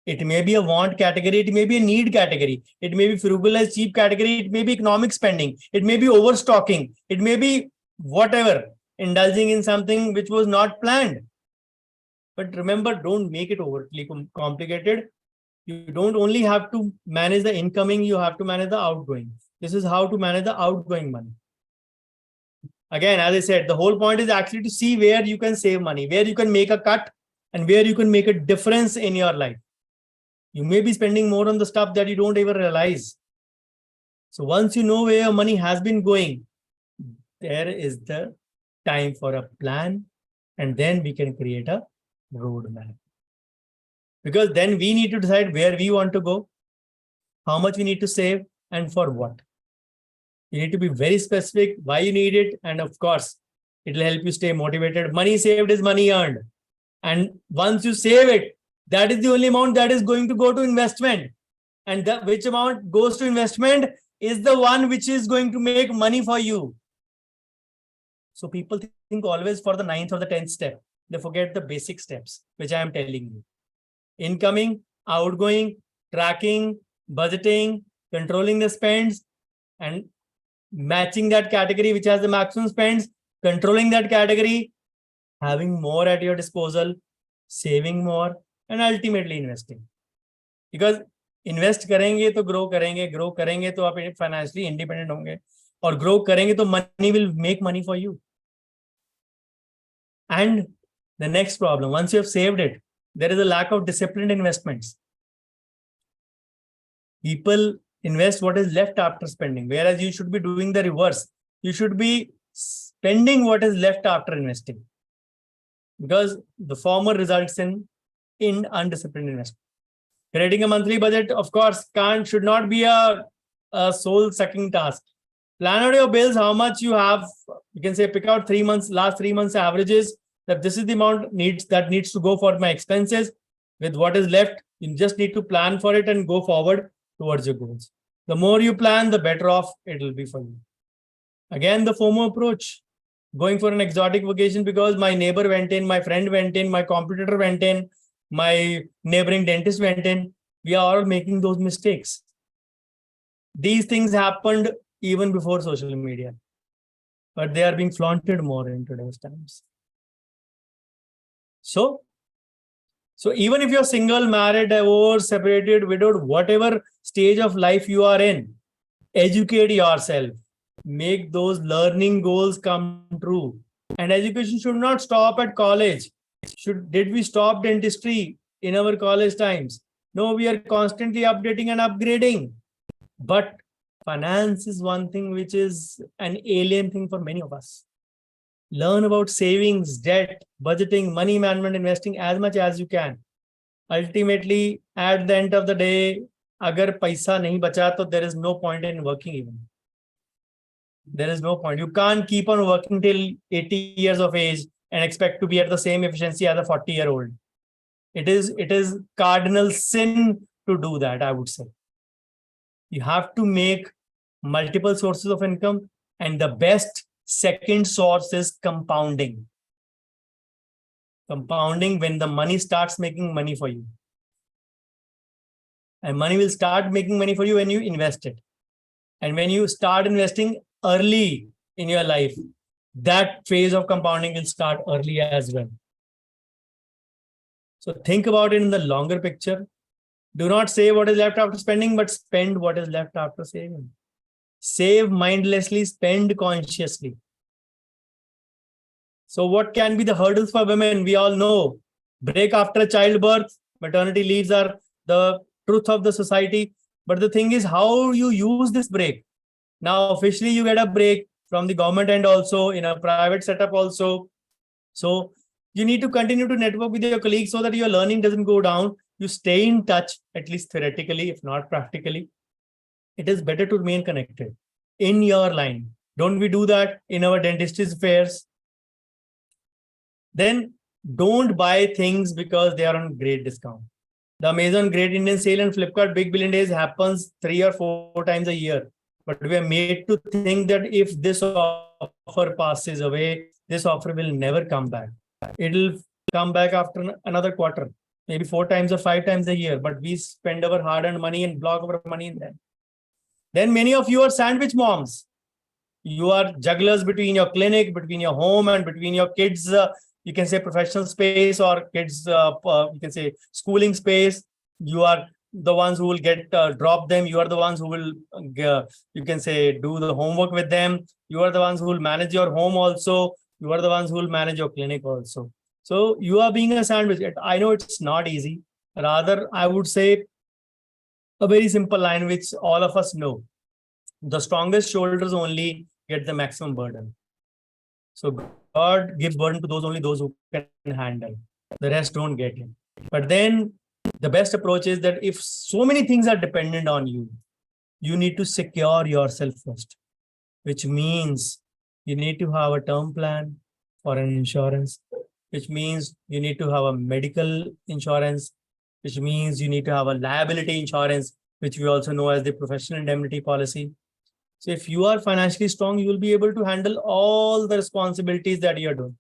A: It may be a want category, it may be a need category, it may be frugal as cheap category, it may be economic spending, it may be overstocking, it may be whatever, indulging in something which was not planned. But remember, don't make it overly complicated. You don't only have to manage the incoming, you have to manage the outgoing. This is how to manage the outgoing money. Again, as I said, the whole point is actually to see where you can save money, where you can make a cut and where you can make a difference in your life. You may be spending more on the stuff that you don't even realize. So once you know where your money has been going, there is the time for a plan, and then we can create a roadmap. Because then we need to decide where we want to go, how much we need to save, and for what. You need to be very specific why you need it, and of course, it will help you stay motivated. Money saved is money earned. And once you save it, that is the only amount that is going to go to investment. And which amount goes to investment is the one which is going to make money for you. So people think always for the 9th or the 10th step. They forget the basic steps, which I am telling you. Incoming, outgoing, tracking, budgeting, controlling the spends, and matching that category which has the maximum spends, controlling that category, having more at your disposal, saving more, and ultimately investing. Because invest करेंगे तो grow करेंगे तो आप financially independent होंगे, और grow करेंगे तो money will make money for you. And the next problem, once you have saved it, there is a lack of disciplined investments. People invest what is left after spending, whereas you should be doing the reverse. You should be spending what is left after investing, because the former results in undisciplined investment. Creating a monthly budget, of course, should not be a soul-sucking task. Plan out your bills, how much you have. You can say pick out last 3 months averages, that this is the amount that needs to go for my expenses. With what is left, you just need to plan for it and go forward towards your goals. The more you plan, the better off it will be for you. Again, the FOMO approach, going for an exotic vacation because my neighbor went in, my friend went in, my competitor went in, my neighboring dentist went in. We are all making those mistakes. These things happened even before social media, but they are being flaunted more in today's times. So even if you're single, married, divorced, separated, widowed, whatever stage of life you are in, educate yourself. Make those learning goals come true. And education should not stop at college. Did we stop dentistry in our college times? No, we are constantly updating and upgrading. But finance is one thing which is an alien thing for many of us. Learn about savings, debt, budgeting, money management, investing as much as you can. Ultimately, at the end of the day, agar paisa nahi bacha, to there is no point in working even. There is no point. You can't keep on working till 80 years of age and expect to be at the same efficiency as a 40-year-old. It is cardinal sin to do that, I would say. You have to make multiple sources of income, and the best second source is compounding. Compounding when the money starts making money for you. And money will start making money for you when you invest it. And when you start investing early in your life, that phase of compounding will start early as well. So think about it in the longer picture. Do not save what is left after spending, but spend what is left after saving. Save mindlessly, spend consciously. So what can be the hurdles for women? We all know break after childbirth, maternity leaves are the truth of the society. But the thing is how you use this break. Now, officially, you get a break from the government and also in a private setup also. So you need to continue to network with your colleagues so that your learning doesn't go down. You stay in touch, at least theoretically, if not practically. It is better to remain connected in your line. Don't we do that in our dentistry's fairs? Then don't buy things because they are on great discount. The Amazon Great Indian Sale and Flipkart Big Billion Days happens 3 or 4 times a year. But we are made to think that if this offer passes away, this offer will never come back. It will come back after another quarter, maybe 4 times or 5 times a year. But we spend our hard-earned money and block our money in them. Then many of you are sandwich moms. You are jugglers between your clinic, between your home, and between your kids. You can say professional space or kids, you can say schooling space. You are the ones who will drop them. You are the ones who will, you can say, do the homework with them. You are the ones who will manage your home also. You are the ones who will manage your clinic also. So you are being a sandwich. I know it's not easy. Rather, I would say a very simple line which all of us know. The strongest shoulders only get the maximum burden. So God gives burden to only those who can handle. The rest don't get it. But then the best approach is that if so many things are dependent on you, you need to secure yourself first, which means you need to have a term plan for an insurance, which means you need to have a medical insurance, which means you need to have a liability insurance, which we also know as the professional indemnity policy. So if you are financially strong, you will be able to handle all the responsibilities that you're doing.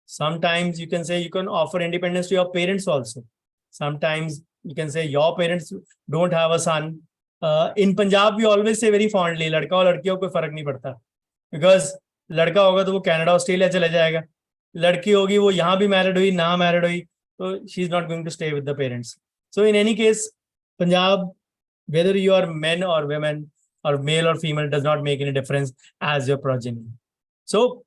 A: Sometimes you can say you can offer independence to your parents also. Sometimes you can say your parents don't have a son. In Punjab, we always say very fondly, लड़का और लड़कियों को फर्क नहीं पड़ता, because लड़का होगा तो वो कनाडा ऑस्ट्रेलिया चले जाएगा, लड़की होगी वो यहाँ भी मैरिड हुई ना मैरिड हुई, तो she is not going to stay with the parents. So in any case, Punjab, whether you are men or women or male or female, does not make any difference as your progeny. So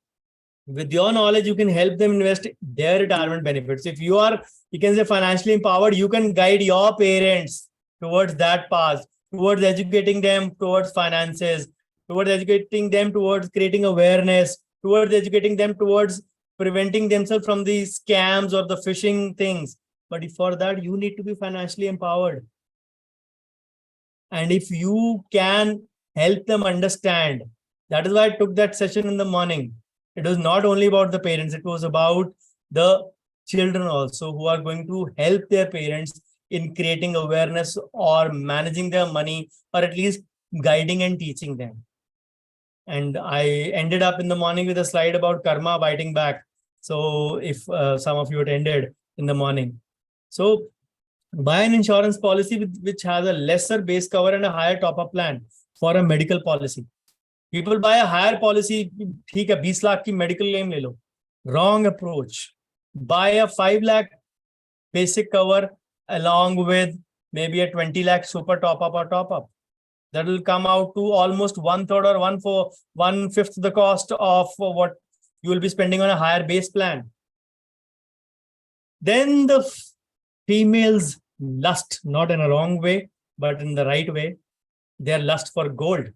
A: with your knowledge, you can help them invest their retirement benefits. If you are, you can say, financially empowered, you can guide your parents towards that path, towards educating them towards finances, towards educating them towards creating awareness, towards educating them towards preventing themselves from the scams or the phishing things. But for that, you need to be financially empowered. And if you can help them understand, that is why I took that session in the morning. It was not only about the parents, it was about the children also, who are going to help their parents in creating awareness or managing their money, or at least guiding and teaching them. And I ended up in the morning with a slide about karma biting back. So if some of you attended in the morning. So buy an insurance policy which has a lesser base cover and a higher top-up plan for a medical policy. People buy a higher policy, ठीक है 20 लाख की medical claim ले लो. Wrong approach. Buy a 5 lakh basic cover along with maybe a 20 lakh super top-up or top-up. That will come out to almost 1/3 or 1/5 the cost of what you will be spending on a higher base plan. Then the females lust, not in a wrong way, but in the right way. Their lust for gold.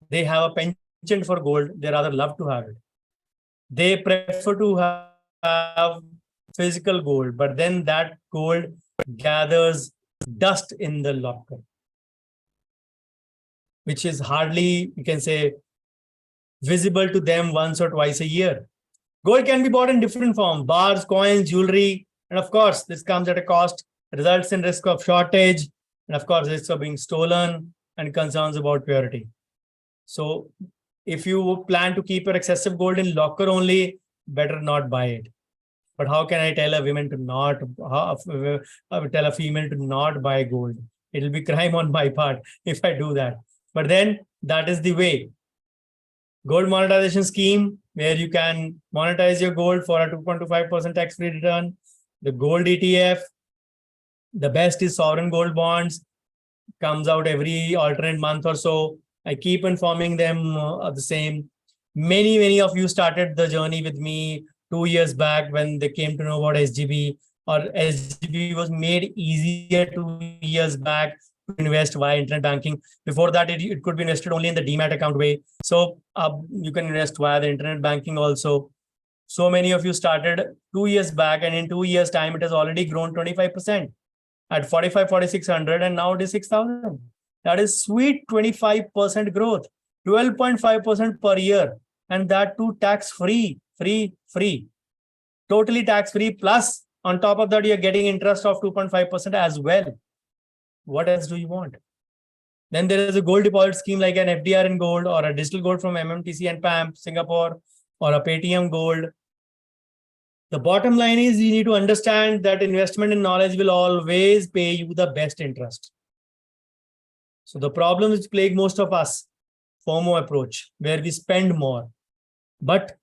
A: They have a penchant for gold. They rather love to have it. They prefer to have physical gold, but then that gold gathers dust in the locker, which is hardly, you can say, visible to them once or twice a year. Gold can be bought in different forms: bars, coins, jewelry. And of course, this comes at a cost, results in risk of shortage, and of course, risks of being stolen and concerns about purity. So if you plan to keep your excessive gold in locker only, better not buy it. But how can I tell a woman to not, tell a female to not buy gold? It will be crime on my part if I do that. But then that is the way. Gold monetization scheme, where you can monetize your gold for a 2.25% tax-free return. The gold ETF, the best is sovereign gold bonds, comes out every alternate month or so. I keep informing them of the same. Many of you started the journey with me 2 years back when they came to know about SGB, or SGB was made easier 2 years back to invest via internet banking. Before that, it could be invested only in the Demat account way. So you can invest via the internet banking also. So many of you started 2 years back, and in 2 years' time, it has already grown 25% at 4,600, and now it is 6,000. That is sweet 25% growth, 12.5% per year, and that too tax-free, free, totally tax-free. Plus, on top of that, you're getting interest of 2.5% as well. What else do you want? Then there is a gold deposit scheme like an FDR in gold, or a digital gold from MMTC and PAMP, Singapore, or a Paytm gold. The bottom line is you need to understand that investment in knowledge will always pay you the best interest. So the problem which plague most of us, FOMO approach, where we spend more, but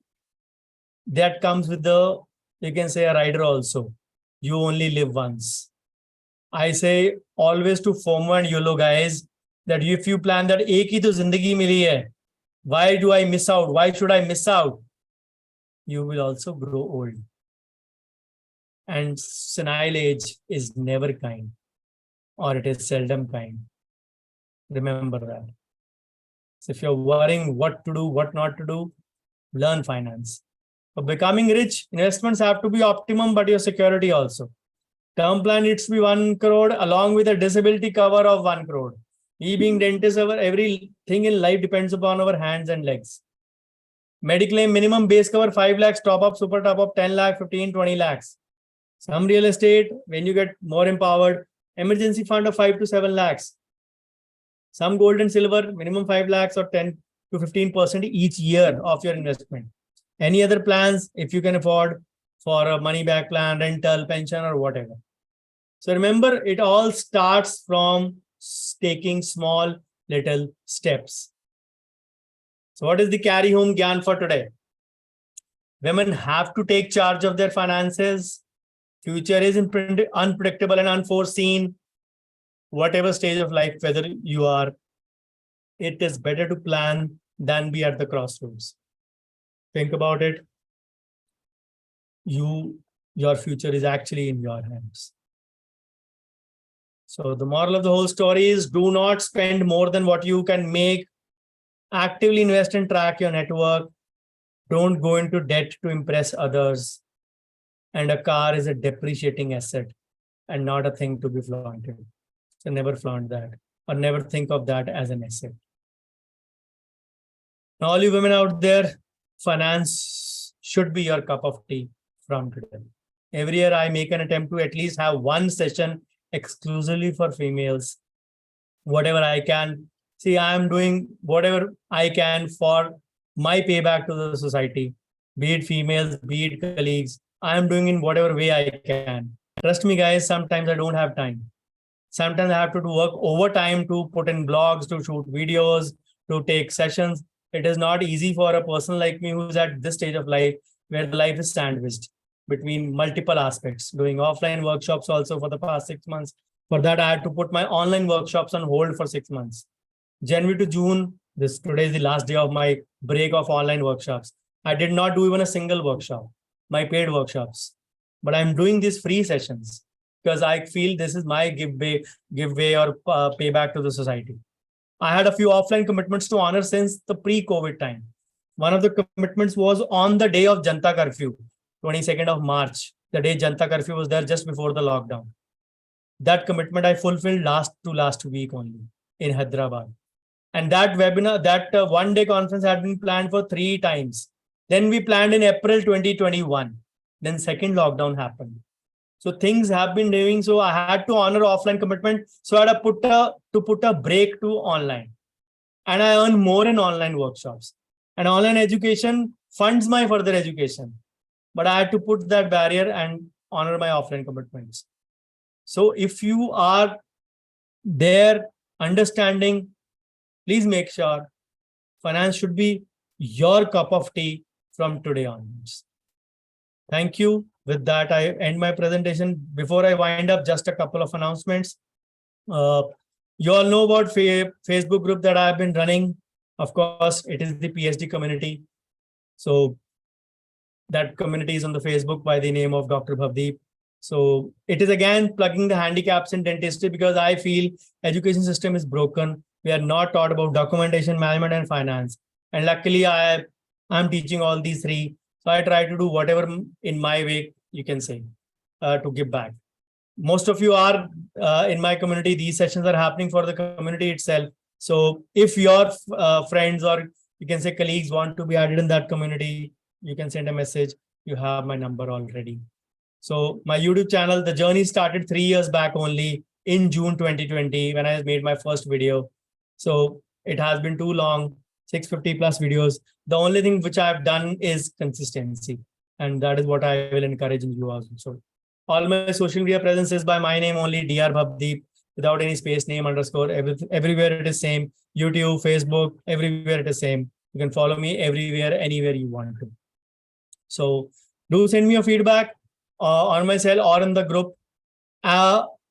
A: that comes with the, you can say, a rider also. You only live once. I say always to FOMO and YOLO guys that if you plan that ek hi to zindagi mili hai, why do I miss out? Why should I miss out? You will also grow old. And senile age is never kind, or it is seldom kind. Remember that. So if you're worrying what to do, what not to do, Learn finance. For becoming rich, investments have to be optimum, but your security also. Term plan needs to be 1 crore along with a disability cover of 1 crore. We being dentists, everything in life depends upon our hands and legs. Mediclaim minimum base cover 5 lakhs, top up, super top up 10 lakh, 15, 20 lakhs. Some real estate, when you get more empowered, emergency fund of 5 to 7 lakhs. Some gold and silver, minimum 5 lakhs or 10 to 15% each year of your investment. Any other plans, if you can afford, for a money back plan, rental, pension, or whatever. So remember, it all starts from taking small little steps. So what is the carry home gyan for today? Women have to take charge of their finances. Future is unpredictable and unforeseen. Whatever stage of life, whether you are, it is better to plan than be at the crossroads. Think about it. Your future is actually in your hands. So the moral of the whole story is, do not spend more than what you can make. Actively invest and track your network. Don't go into debt to impress others. And a car is a depreciating asset and not a thing to be flaunted. So never flaunt that, or never think of that as an asset. Now, all you women out there, finance should be your cup of tea from today. Every year I make an attempt to at least have one session exclusively for females. Whatever I can. See, I am doing whatever I can for my payback to the society, be it females, be it colleagues. I am doing in whatever way I can. Trust me, guys, sometimes I don't have time. Sometimes I have to do work overtime to put in blogs, to shoot videos, to take sessions. It is not easy for a person like me who's at this stage of life where the life is sandwiched between multiple aspects, doing offline workshops also for the past 6 months. For that, I had to put my online workshops on hold for 6 months. January to June, today is the last day of my break of online workshops. I did not do even a single workshop, my paid workshops, but I'm doing these free sessions because I feel this is my give way or payback to the society. I had a few offline commitments to honor since the pre-COVID time. One of the commitments was on the day of Janta Curfew, 22nd of March, the day Janta Curfew was there just before the lockdown. That commitment I fulfilled last week only in Hyderabad. And that webinar, that one-day conference had been planned for 3 times. Then we planned in April 2021. Then second lockdown happened. So things have been doing. So I had to honor offline commitment. So I had to put a break to online. And I earn more in online workshops. And online education funds my further education. But I had to put that barrier and honor my offline commitments. So if you are there understanding, please make sure finance should be your cup of tea from today onwards. Thank you. With that, I end my presentation. Before I wind up, just a couple of announcements. You all know about Facebook group that I've been running. Of course, it is the PhD community. So that community is on the Facebook by the name of Dr. Bhavdeep. So it is again plugging the handicaps in dentistry because I feel education system is broken. We are not taught about documentation, management, and finance. And luckily, I'm teaching all these 3. So I try to do whatever in my way, you can say, to give back. Most of you are in my community. These sessions are happening for the community itself. So if your friends or you can say colleagues want to be added in that community, you can send a message. You have my number already. So my YouTube channel, the journey started 3 years back only in June 2020 when I made my first video. So it has been too long, 650 plus videos. The only thing which I've done is consistency. And that is what I will encourage in you also. So all my social media presence is by my name only, Dr. Bhavdeep, without any space, name, underscore, everywhere it is same. YouTube, Facebook, everywhere it is same. You can follow me everywhere, anywhere you want to. So do send me your feedback on my cell or in the group.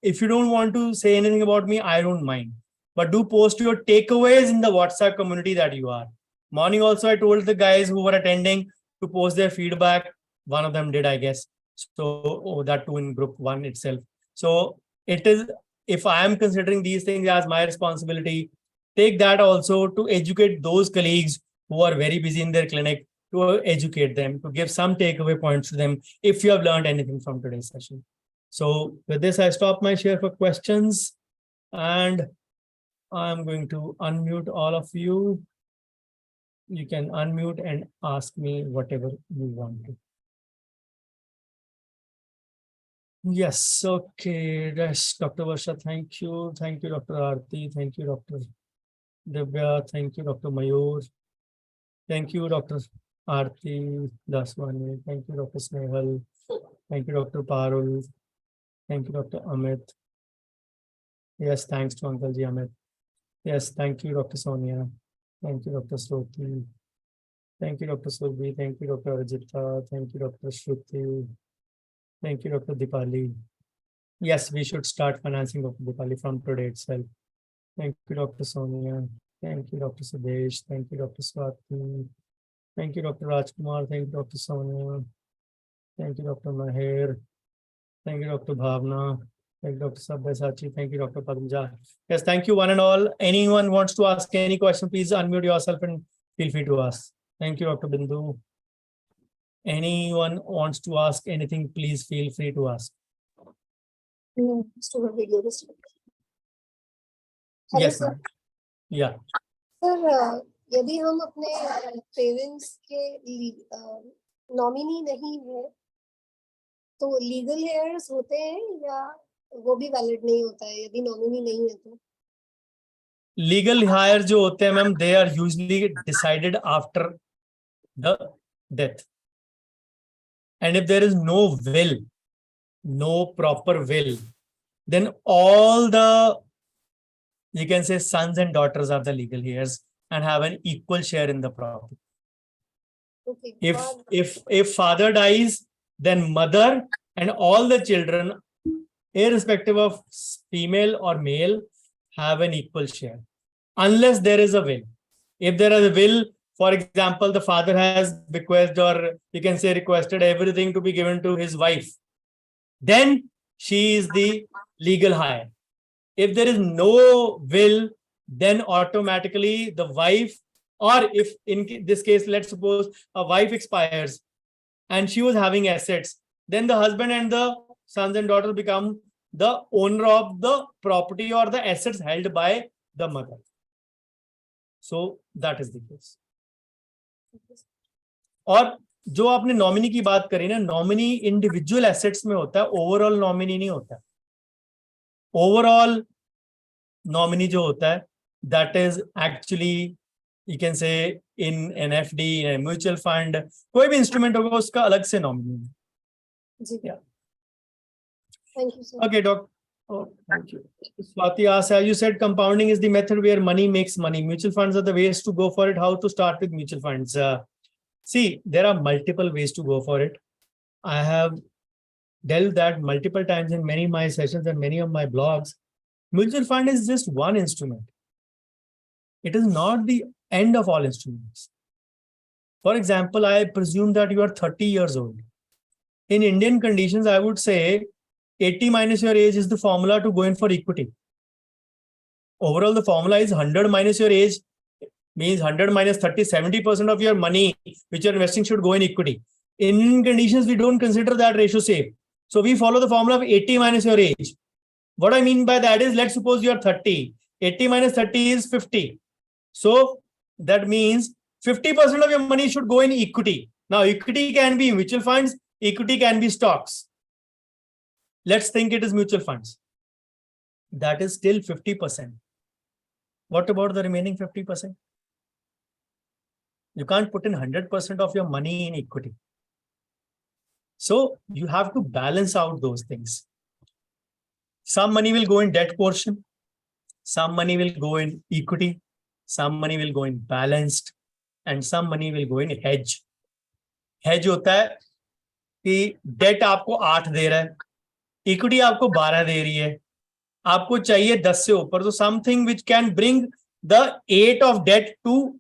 A: If you don't want to say anything about me, I don't mind. But do post your takeaways in the WhatsApp community that you are. Morning also, I told the guys who were attending to post their feedback. One of them did, I guess. So that too in group 1 itself. So it is, if I am considering these things as my responsibility, take that also to educate those colleagues who are very busy in their clinic to educate them, to give some takeaway points to them if you have learned anything from today's session. So with this, I stop my share for questions, and I'm going to unmute all of you. You can unmute and ask me whatever you want to. Yes, okay. Yes, Dr. Varsha, thank you. Thank you, Dr. Aarti. Thank you, Dr. Divya. Thank you, Dr. Mayur. Thank you, Dr. Aarti Daswani. Thank you, Dr. Snehal. Thank you, Dr. Parul. Thank you, Dr. Amit. Yes, thanks to Uncle Ji Amit. Yes, thank you, Dr. Sonia. Thank you, Dr. Sroti. Thank you, Dr. Surbi. Thank you, Dr. Arjita. Thank you, Dr. Shruti. Thank you, Dr. Dipali. Yes, we should start financing Dr. Dipali from today itself. Thank you, Dr. Sonia. Thank you, Dr. Sudesh. Thank you, Dr. Swati. Thank you, Dr. Rajkumar. Thank you, Dr. Sonia. Thank you, Dr. Maher. Thank you, Dr. Bhavna. Thank you, Dr. Sabyasachi. Thank you, Dr. Padmja. Yes, thank you, one and all. Anyone wants to ask any question, please unmute yourself and feel free to ask. Thank you, Dr. Bindu. Anyone wants to ask anything, please feel free to ask.
B: No, video this.
A: Yes,
B: sir.
A: ma'am. Yeah.
B: Sir यदि हम अपने parents के nominee नहीं है तो legal hairs होते हैं या वो भी वैलिड नहीं होता है यदि नॉमिनी नहीं है तो?
A: लीगल हायर जो होते हैं ma'am, they are usually decided after the death, and if there is no will, no proper will, then all the, you can say, sons and daughters are the legal heirs and have an equal share in the property.
B: Okay.
A: If father dies, then mother and all the children, irrespective of female or male, have an equal share, unless there is a will. If there is a will, for example, the father has bequeathed, or you can say requested, everything to be given to his wife, then she is the legal heir. If there is no will, then automatically the wife, or if in this case, let's suppose a wife expires and she was having assets, then the husband and the sons and daughters become the owner of the property or the assets held by the mother. So that is the case. और जो आपने nominee की बात करी ना, nominee individual assets में होता है, ओवरऑल नॉमिनी नहीं होता है. ओवरऑल नॉमिनी जो होता है, that is actually, you can say in an FD, in mutual fund, कोई भी इंस्ट्रूमेंट होगा उसका अलग से नॉमिनी है.
B: Thank you, sir.
A: Okay, Doc. Oh, thank you. Swati asks, you said compounding is the method where money makes money. Mutual funds are the ways to go for it. How to start with mutual funds? See, there are multiple ways to go for it. I have dealt that multiple times in many of my sessions and many of my blogs. Mutual fund is just one instrument. It is not the end of all instruments. For example, I presume that you are 30 years old. In Indian conditions, I would say 80 minus your age is the formula to go in for equity. Overall, the formula is 100 minus your age, means 100 minus 30, 70% of your money which you're investing should go in equity. In Indian conditions, we don't consider that ratio safe. So we follow the formula of 80 minus your age. What I mean by that is, let's suppose you're 30. 80 minus 30 is 50. So that means 50% of your money should go in equity. Now, equity can be mutual funds, equity can be stocks. Let's think it is mutual funds. That is still 50%. What about the remaining 50%? You can't put in 100% of your money in equity. So you have to balance out those things. Some money will go in debt portion. Some money will go in equity. Some money will go in balanced. And some money will go in hedge. Hedge होता है कि debt आपको 8 दे रहा है, equity आपको 12 दे रही है, आपको चाहिए 10 से ऊपर, तो something which can bring the 8 of debt to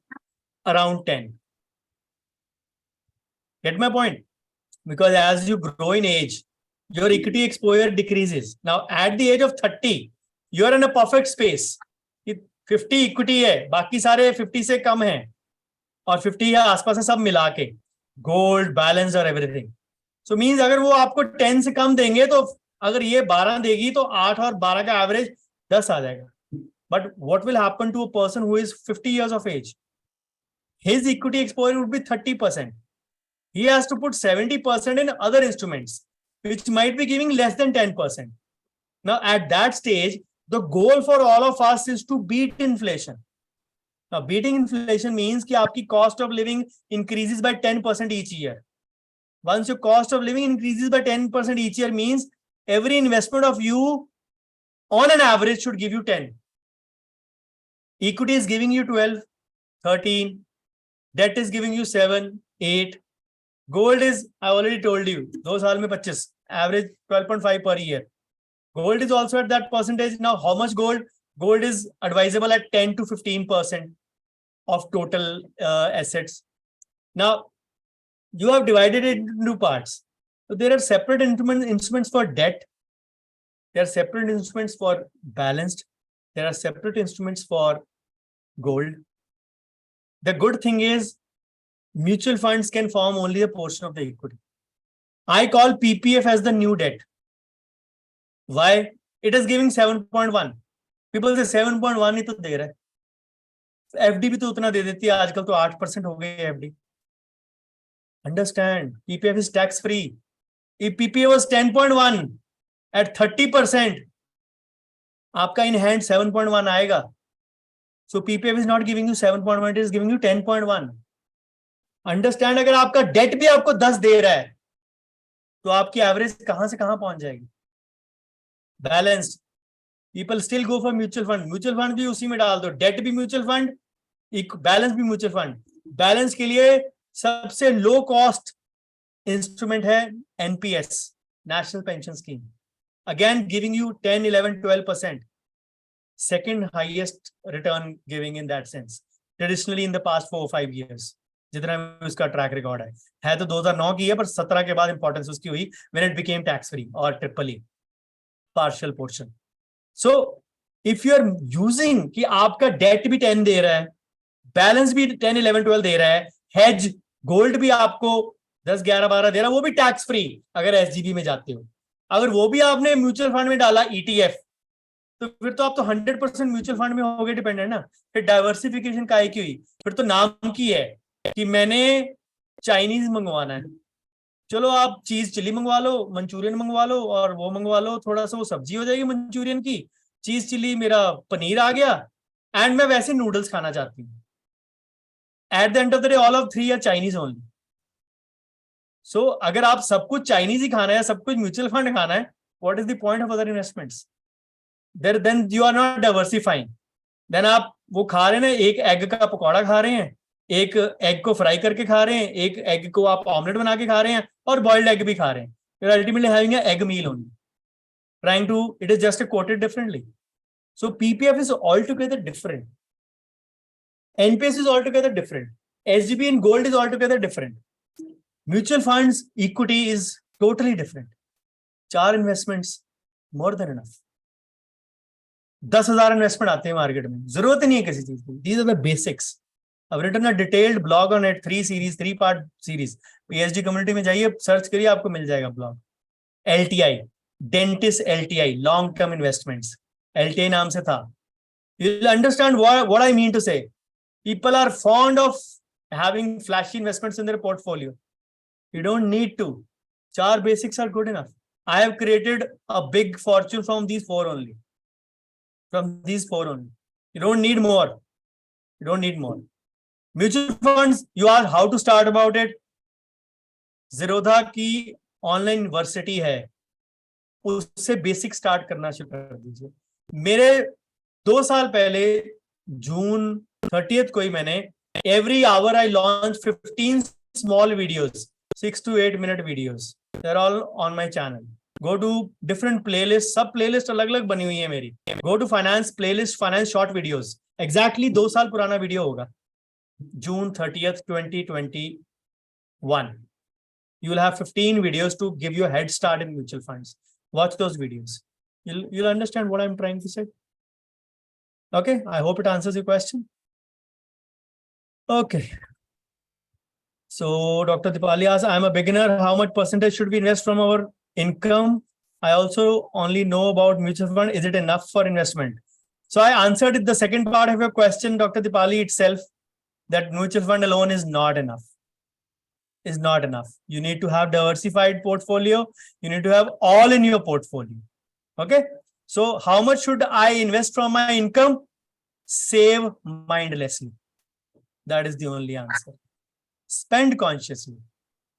A: around 10. Get my point? Because as you grow in age, your equity exposure decreases. Now, at the age of 30, you are in a perfect space. 50 equity है, बाकी सारे 50 से कम हैं, और 50 है आसपास है, सब मिला के. gold, balanced or everything. So means अगर वो आपको 10 से कम देंगे तो अगर ये 12 देगी तो 8 और 12 का एवरेज 10 आ जाएगा. But what will happen to a person who is 50 years of age? His equity exposure would be 30%. He has to put 70% in other instruments, which might be giving less than 10%. Now, at that stage, the goal for all of us is to beat inflation. Now, beating inflation means कि आपकी cost of living increases by 10% each year. Once your cost of living increases by 10% each year means every investment of you on an average should give you 10. Equity is giving you 12, 13. Debt is giving you 7, 8. Gold is, I already told you, 2 साल में 25, average 12.5 per year. Gold is also at that percentage. Now, how much gold? Gold is advisable at 10 to 15% of total assets. Now, you have divided it into parts. So there are separate instruments for debt. There are separate instruments for balanced. There are separate instruments for gold. The good thing is mutual funds can form only a portion of the equity. I call PPF as the new debt. Why? It is giving 7.1. People say 7.1 ही तो दे रहा है. FD भी तो उतना दे देती है. आजकल तो 8% हो गई है FD. Understand, PPF is tax free. If PPF was 10.1 at 30%, आपका in hand 7.1 आएगा. So PPF is not giving you 7.1, it is giving you 10.1. Understand, अगर आपका debt भी आपको 10 दे रहा है, तो आपकी average कहां से कहां पहुंच जाएगी? Balanced. People still go for mutual fund. Mutual fund भी उसी में डाल दो. Debt भी mutual fund, balance भी mutual fund. Balance के लिए सबसे लो कॉस्ट इंस्ट्रूमेंट है NPS, national pension scheme. Again giving you 10, 11, 12%. Second highest return giving in that sense traditionally in the past 4 or 5 years, जितना उसका ट्रैक रिकॉर्ड है तो 2009 की है, पर 17 के बाद इंपॉर्टेंस उसकी हुई when it became tax free और triple E partial portion. So if you are using कि आपका डेट भी 10 दे रहा है, बैलेंस भी 10, 11, 12 दे रहा है, हेज गोल्ड भी आपको 10, 11, 12 दे रहा है, वो भी टैक्स फ्री अगर एसजीबी में जाते हो. अगर वो भी आपने म्यूचुअल फंड में डाला ETF, तो फिर तो आप तो 100% म्यूचुअल फंड में हो गए डिपेंडेंट ना. फिर डाइवर्सिफिकेशन काहे की हुई? फिर तो नाम की है कि मैंने चाइनीज मंगवाना है. चलो आप चीज चिली मंगवा लो, मंचूरियन मंगवा लो, और वो मंगवा लो, थोड़ा सा वो सब्जी हो जाएगी मंचूरियन की, चीज चिली मेरा पनीर आ गया, एंड मैं वैसे नूडल्स खाना चाहती हूँ. At the end of the day all of 3 are Chinese only. So अगर आप सब कुछ चाइनीज ही खाना है, सब कुछ म्यूचुअल फंड खाना है, what is the point of other investments? Then you are not diversifying. देन आप वो खा रहे हैं ना, एक एग का पकौड़ा खा रहे हैं, एक एग को फ्राई करके खा रहे हैं, एक एग को आप ऑमलेट बना के खा रहे हैं, और बॉइल्ड एग भी खा रहे हैं. you're ultimately having an egg meal only, trying to, it is just quoted differently. So PPF is altogether different, NPS is altogether different, SGB and gold is altogether different, mutual funds equity is totally different. 4 investments more than enough. 10,000 investment आते हैं market में, जरूरत नहीं है किसी चीज की. These are the basics. I've written a detailed blog on it, 3-part series. PSG community में जाइए, सर्च करिए, आपको मिल जाएगा blog. LTI, Dentist LTI, long term investments. LTI नाम से था. You'll understand what I mean to say. People are fond of having flashy investments in their portfolio. You don't need to. 4 basics are good enough. I have created a big fortune from these 4 only. You don't need more. Mutual funds, you ask how to start about it. Zerodha की online university है, उससे basic start करना शुरू कर दीजिए. मेरे 2 साल पहले जून 30th को ही मैंने every hour I launch 15 small videos, 6 to 8 minute videos. They're all on my channel. Go to different playlists, सब playlist अलग अलग बनी हुई है मेरी. Go to finance playlist, finance short videos. Exactly 2 साल पुराना वीडियो होगा, June 30th, 2021. You will have 15 videos to give you a head start in mutual funds. Watch those videos. You'll understand what I'm trying to say. Okay, I hope it answers your question. Okay. So Dr. Dipali asks, I'm a beginner. How much percentage should we invest from our income? I also only know about mutual fund. Is it enough for investment? So I answered it, the second part of your question, Dr. Dipali, itself, that mutual fund alone is not enough. Is not enough. You need to have diversified portfolio. You need to have all in your portfolio. Okay. So how much should I invest from my income? Save mindlessly. That is the only answer. Spend consciously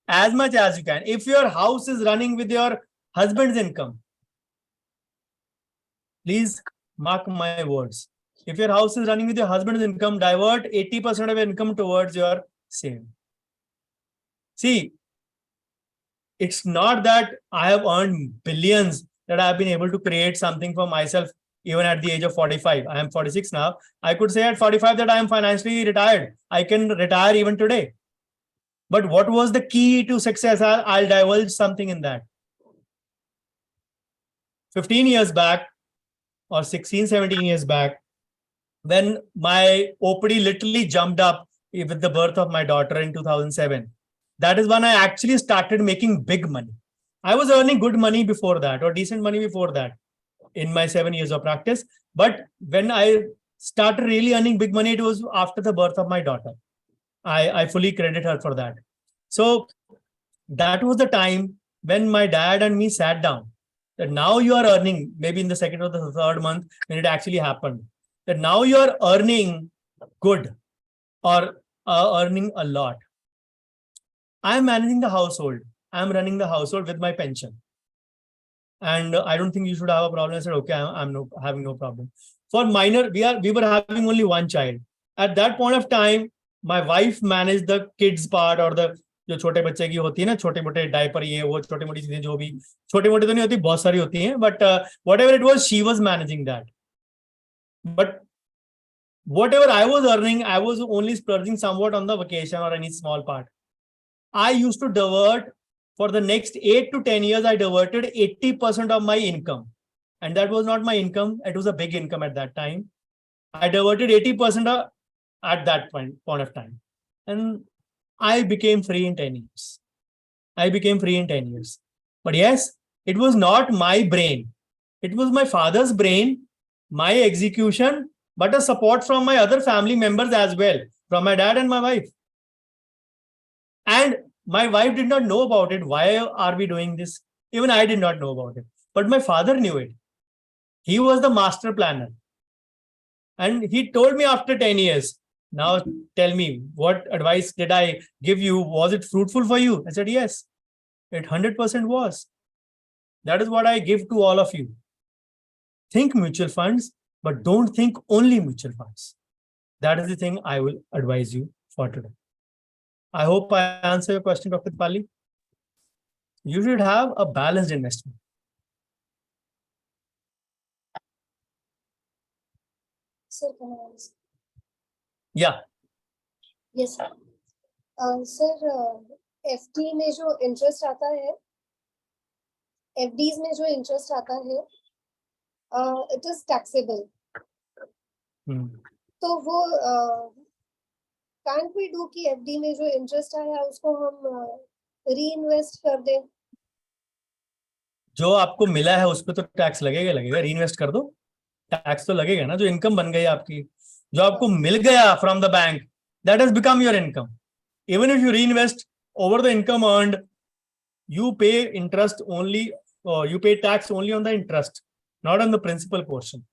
A: as much as you can. If your house is running with your husband's income, please mark my words. If your house is running with your husband's income, divert 80% of your income towards your saving. See, it's not that I have earned billions, that I have been able to create something for myself even at the age of 45. I am 46 now. I could say at 45 that I am financially retired. I can retire even today. But what was the key to success? I'll divulge something in that. 15 years back or 16, 17 years back, when my OPD literally jumped up with the birth of my daughter in 2007, that is when I actually started making big money. I was earning good money before that, or decent money before that, in my 7 years of practice. But when I started really earning big money, it was after the birth of my daughter. I fully credit her for that. So that was the time when my dad and me sat down, that now you are earning, maybe in the second or the third month when it actually happened, that now you are earning good, or earning a lot. I am managing the household. I am running the household with my pension. And I don't think you should have a problem. I said, okay, I'm having no problem. For minor, we were having only one child. At that point of time, my wife managed the kids part, or the जो छोटे बच्चे की होती है ना, छोटे मोटे diaper, ये वो छोटी मोटी चीजें, जो भी छोटे मोटे तो नहीं होती, बहुत सारी होती हैं, but whatever it was, she was managing that. But whatever I was earning, I was only splurging somewhat on the vacation or any small part. I used to divert, for the next 8 to 10 years, I diverted 80% of my income. And that was not my income. It was a big income at that time. I diverted 80% at that point of time. And I became free in 10 years. I became free in 10 years. But yes, it was not my brain. It was my father's brain, my execution, but a support from my other family members as well, from my dad and my wife. And my wife did not know about it. Why are we doing this? Even I did not know about it. But my father knew it. He was the master planner. And he told me after 10 years, now tell me, what advice did I give you? Was it fruitful for you? I said, yes, it 100% was. That is what I give to all of you. Think mutual funds, but don't think only mutual funds. That is the thing I will advise you for today. I hope I answer your question, Dr. Dipali. You should have a balanced investment.
B: Sir, can I answer?
A: Yeah.
B: Yes, sir. Sir, FD में जो interest आता है, FDs में जो interest आता है, it is taxable. तो वो can't we do कि FD में जो interest आया उसको हम reinvest कर दें?
A: जो आपको मिला है उस पर तो टैक्स लगेगा, रीइन्वेस्ट कर दो, टैक्स तो लगेगा ना. जो इनकम बन गई आपकी, जो आपको मिल गया from the bank, that has become your income. Even if you reinvest over the income earned, you pay interest only, you pay tax only on the interest, not on the principal portion.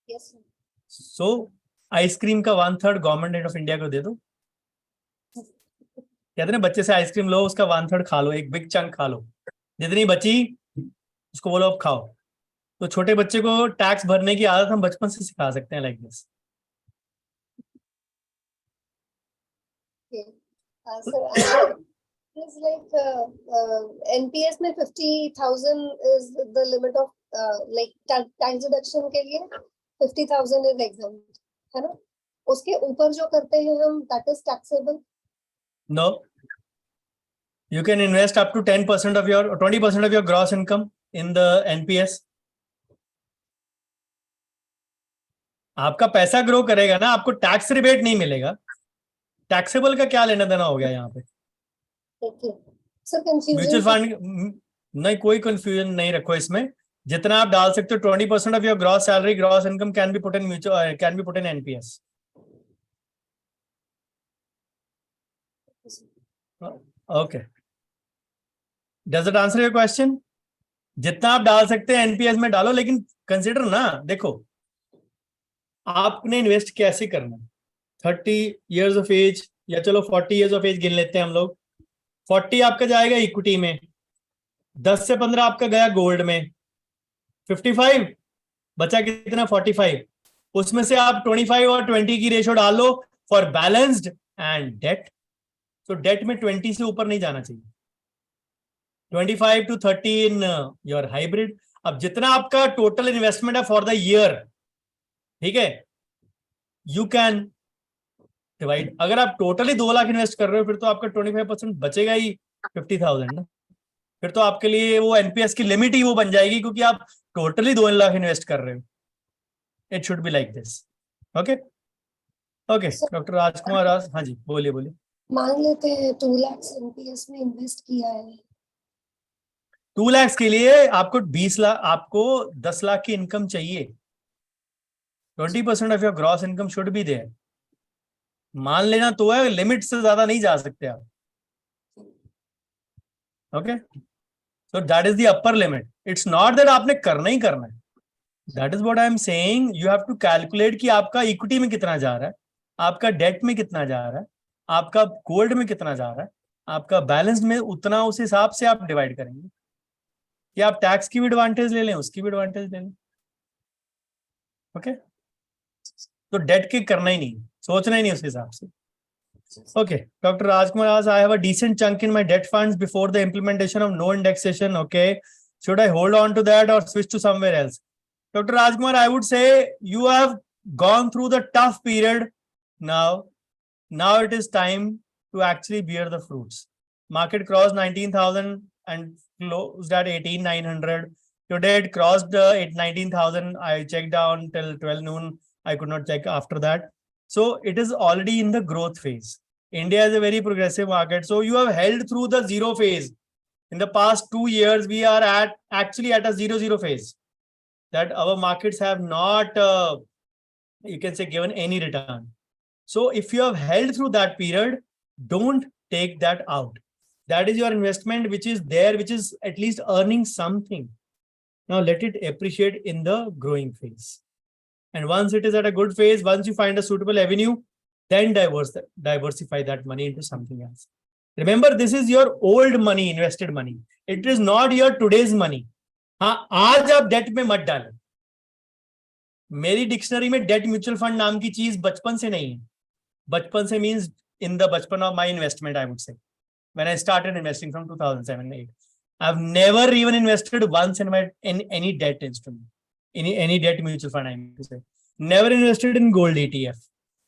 B: Yes, sir.
A: So ice cream का 1/3 government of India को दे दो. कहते हैं बच्चे से ice cream लो, उसका 1/3 खा लो, एक बिग चंक खा लो, जितनी बची उसको बोलो अब खाओ. तो छोटे बच्चे को टैक्स भरने की आदत हम बचपन से सिखा सकते हैं, like this.
B: Sir, it's like NPS में 50,000 is the limit of like tax deduction के लिए 50,000 is exempt, है ना? उसके ऊपर जो करते हैं हम, that is taxable.
A: No, you can invest up to 10% of your, 20% of your gross income in the NPS. आपका पैसा ग्रो करेगा ना, आपको टैक्स रिबेट नहीं मिलेगा. टैक्सेबल का क्या लेना देना हो गया यहाँ पे?
B: Okay sir, confusion
A: mutual fund नहीं, कोई कंफ्यूजन नहीं रखो इसमें। जितना आप डाल सकते हो 20% of your gross salary, gross income can be put in mutual, can be put in NPS. Okay, does it answer your question? जितना आप डाल सकते हैं एनपीएस में डालो, लेकिन कंसिडर ना, देखो आपने इन्वेस्ट कैसे करना है। 30 years ऑफ एज, या चलो 40 years ऑफ एज गिन लेते हैं हम लोग। 40 आपका जाएगा इक्विटी में, 10 से 15 आपका गया गोल्ड में, 55 बचा कितना, 45। उसमें से आप 25 और 20 की रेशो डाल लो फॉर बैलेंस्ड एंड डेट। तो डेट में 20 से ऊपर नहीं जाना चाहिए, 25 to 30 इन योर हाइब्रिड। अब जितना आपका टोटल इन्वेस्टमेंट है फॉर द ईयर, ठीक है, यू कैन डिवाइड। अगर आप टोटली 2 लाख इन्वेस्ट कर रहे हो, फिर तो आपका 25% बचेगा ही 50,000 ना। फिर तो आपके लिए वो एनपीएस की लिमिट ही वो बन जाएगी, क्योंकि आप टोटली 2 लाख इन्वेस्ट कर रहे हो। It should be like this. Okay okay, doctor Rajkumar, हाँ जी, बोलिए बोलिए।
B: मान लेते हैं 2 लाख एनपीएस में इन्वेस्ट किया है,
A: 2 लाख के लिए आपको 20 लाख, आपको 10 लाख की इनकम चाहिए। 20% of your gross income should be there. मान लेना तो है, लिमिट से ज्यादा नहीं जा सकते आप। Okay, so that is the upper limit. It's not that आपने करना ही करना है। That is what I am saying. You have to calculate कि आपका इक्विटी में कितना जा रहा है, आपका डेट में कितना जा रहा है, आपका गोल्ड में कितना जा रहा है, आपका बैलेंस में उतना, उस हिसाब से आप डिवाइड करेंगे। कि आप टैक्स की भी एडवांटेज ले लें, उसकी भी एडवांटेज ले लें। ओके, तो डेट के करना ही नहीं, सोचना ही नहीं उस हिसाब से। Okay, Dr. Rajkumar asks, I have a decent chunk in my debt funds before the implementation of no indexation. Okay, should I hold on to that or switch to somewhere else? Dr. Rajkumar, I would say you have gone through the tough period now. Now it is time to actually bear the fruits. Market crossed 19,000 and closed at 18,900. Today it crossed 19,000. I checked down till 12 noon. I could not check after that. So it is already in the growth phase. India is a very progressive market. So you have held through the zero phase. In the past 2 years, we are actually at a 0-0 phase. That our markets have not, you can say, given any return. So if you have held through that period, don't take that out. That is your investment, which is there, which is at least earning something. Now let it appreciate in the growing phase. And once it is at a good phase, once you find a suitable avenue, then diversify that money into something else. Remember, this is your old money, invested money. It is not your today's money. हाँ, आज आप date में मत डालें। मेरी dictionary में debt mutual fund नाम की चीज बचपन से नहीं है। बचपन से means in the bachpan of my investment, I would say. When I started investing from 2007-8, I've never even invested once in any debt instrument, any debt mutual fund, I mean to say. Never invested in gold ETF.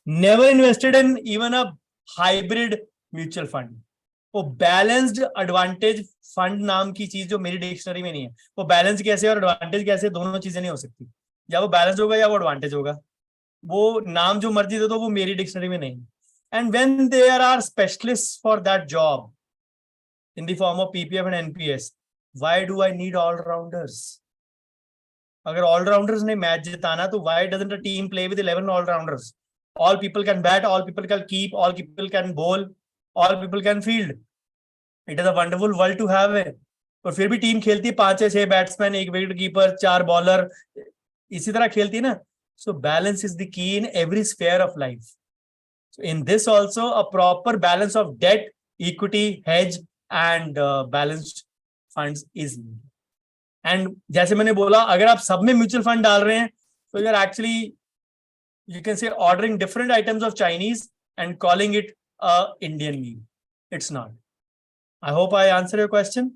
A: Never invested in even a hybrid mutual fund. वो balanced advantage fund नाम की चीज जो मेरी dictionary में नहीं है, वो बैलेंस कैसे और एडवांटेज कैसे, दोनों चीजें नहीं हो सकती। या वो बैलेंस होगा या वो एडवांटेज होगा। वो नाम जो मर्जी दे दो, वो मेरी डिक्शनरी में नहीं। And when there are specialists for that job in the form of PPF and NPS, why do I need all-rounders? अगर all-rounders ने मैच जिताना, तो why doesn't a team play with 11 all-rounders? All people can bat, all people can keep, all people can bowl, all people can field. It is a wonderful world to have है। और फिर भी team खेलती है 5-6 batsman, 1 wicket keeper, 4 bowler, इसी तरह खेलती है ना। So balance is the key in every sphere of life. So in this also, a proper balance of debt, equity, hedge, and balanced funds is needed. And जैसे मैंने बोला, अगर आप सब में म्यूचुअल फंड डाल रहे हैं, तो you are actually, you can say, ordering different items of Chinese and calling it a Indian meal. It's not. I hope I answered your question.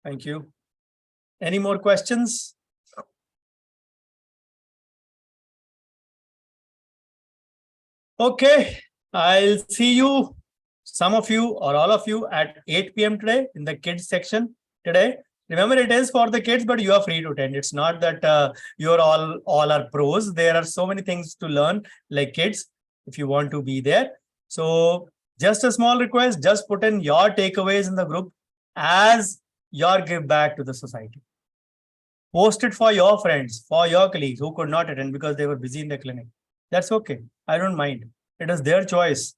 A: Thank you. Any more questions? Okay, I'll see you, some of you or all of you, at 8 p.m. today in the kids section today. Remember, it is for the kids, but you are free to attend. It's not that you're all are pros. There are so many things to learn like kids if you want to be there. So Just a small request, just put in your takeaways in the group as your give back to the society. Post it for your friends, for your colleagues who could not attend because they were busy in the clinic. That's okay. I don't mind. It is their choice.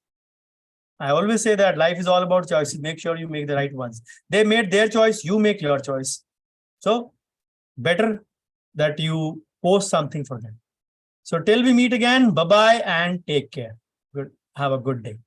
A: I always say that life is all about choices. Make sure you make the right ones. They made their choice, you make your choice. So better that you post something for them. So till we meet again, bye-bye and take care. Good. Have a good day.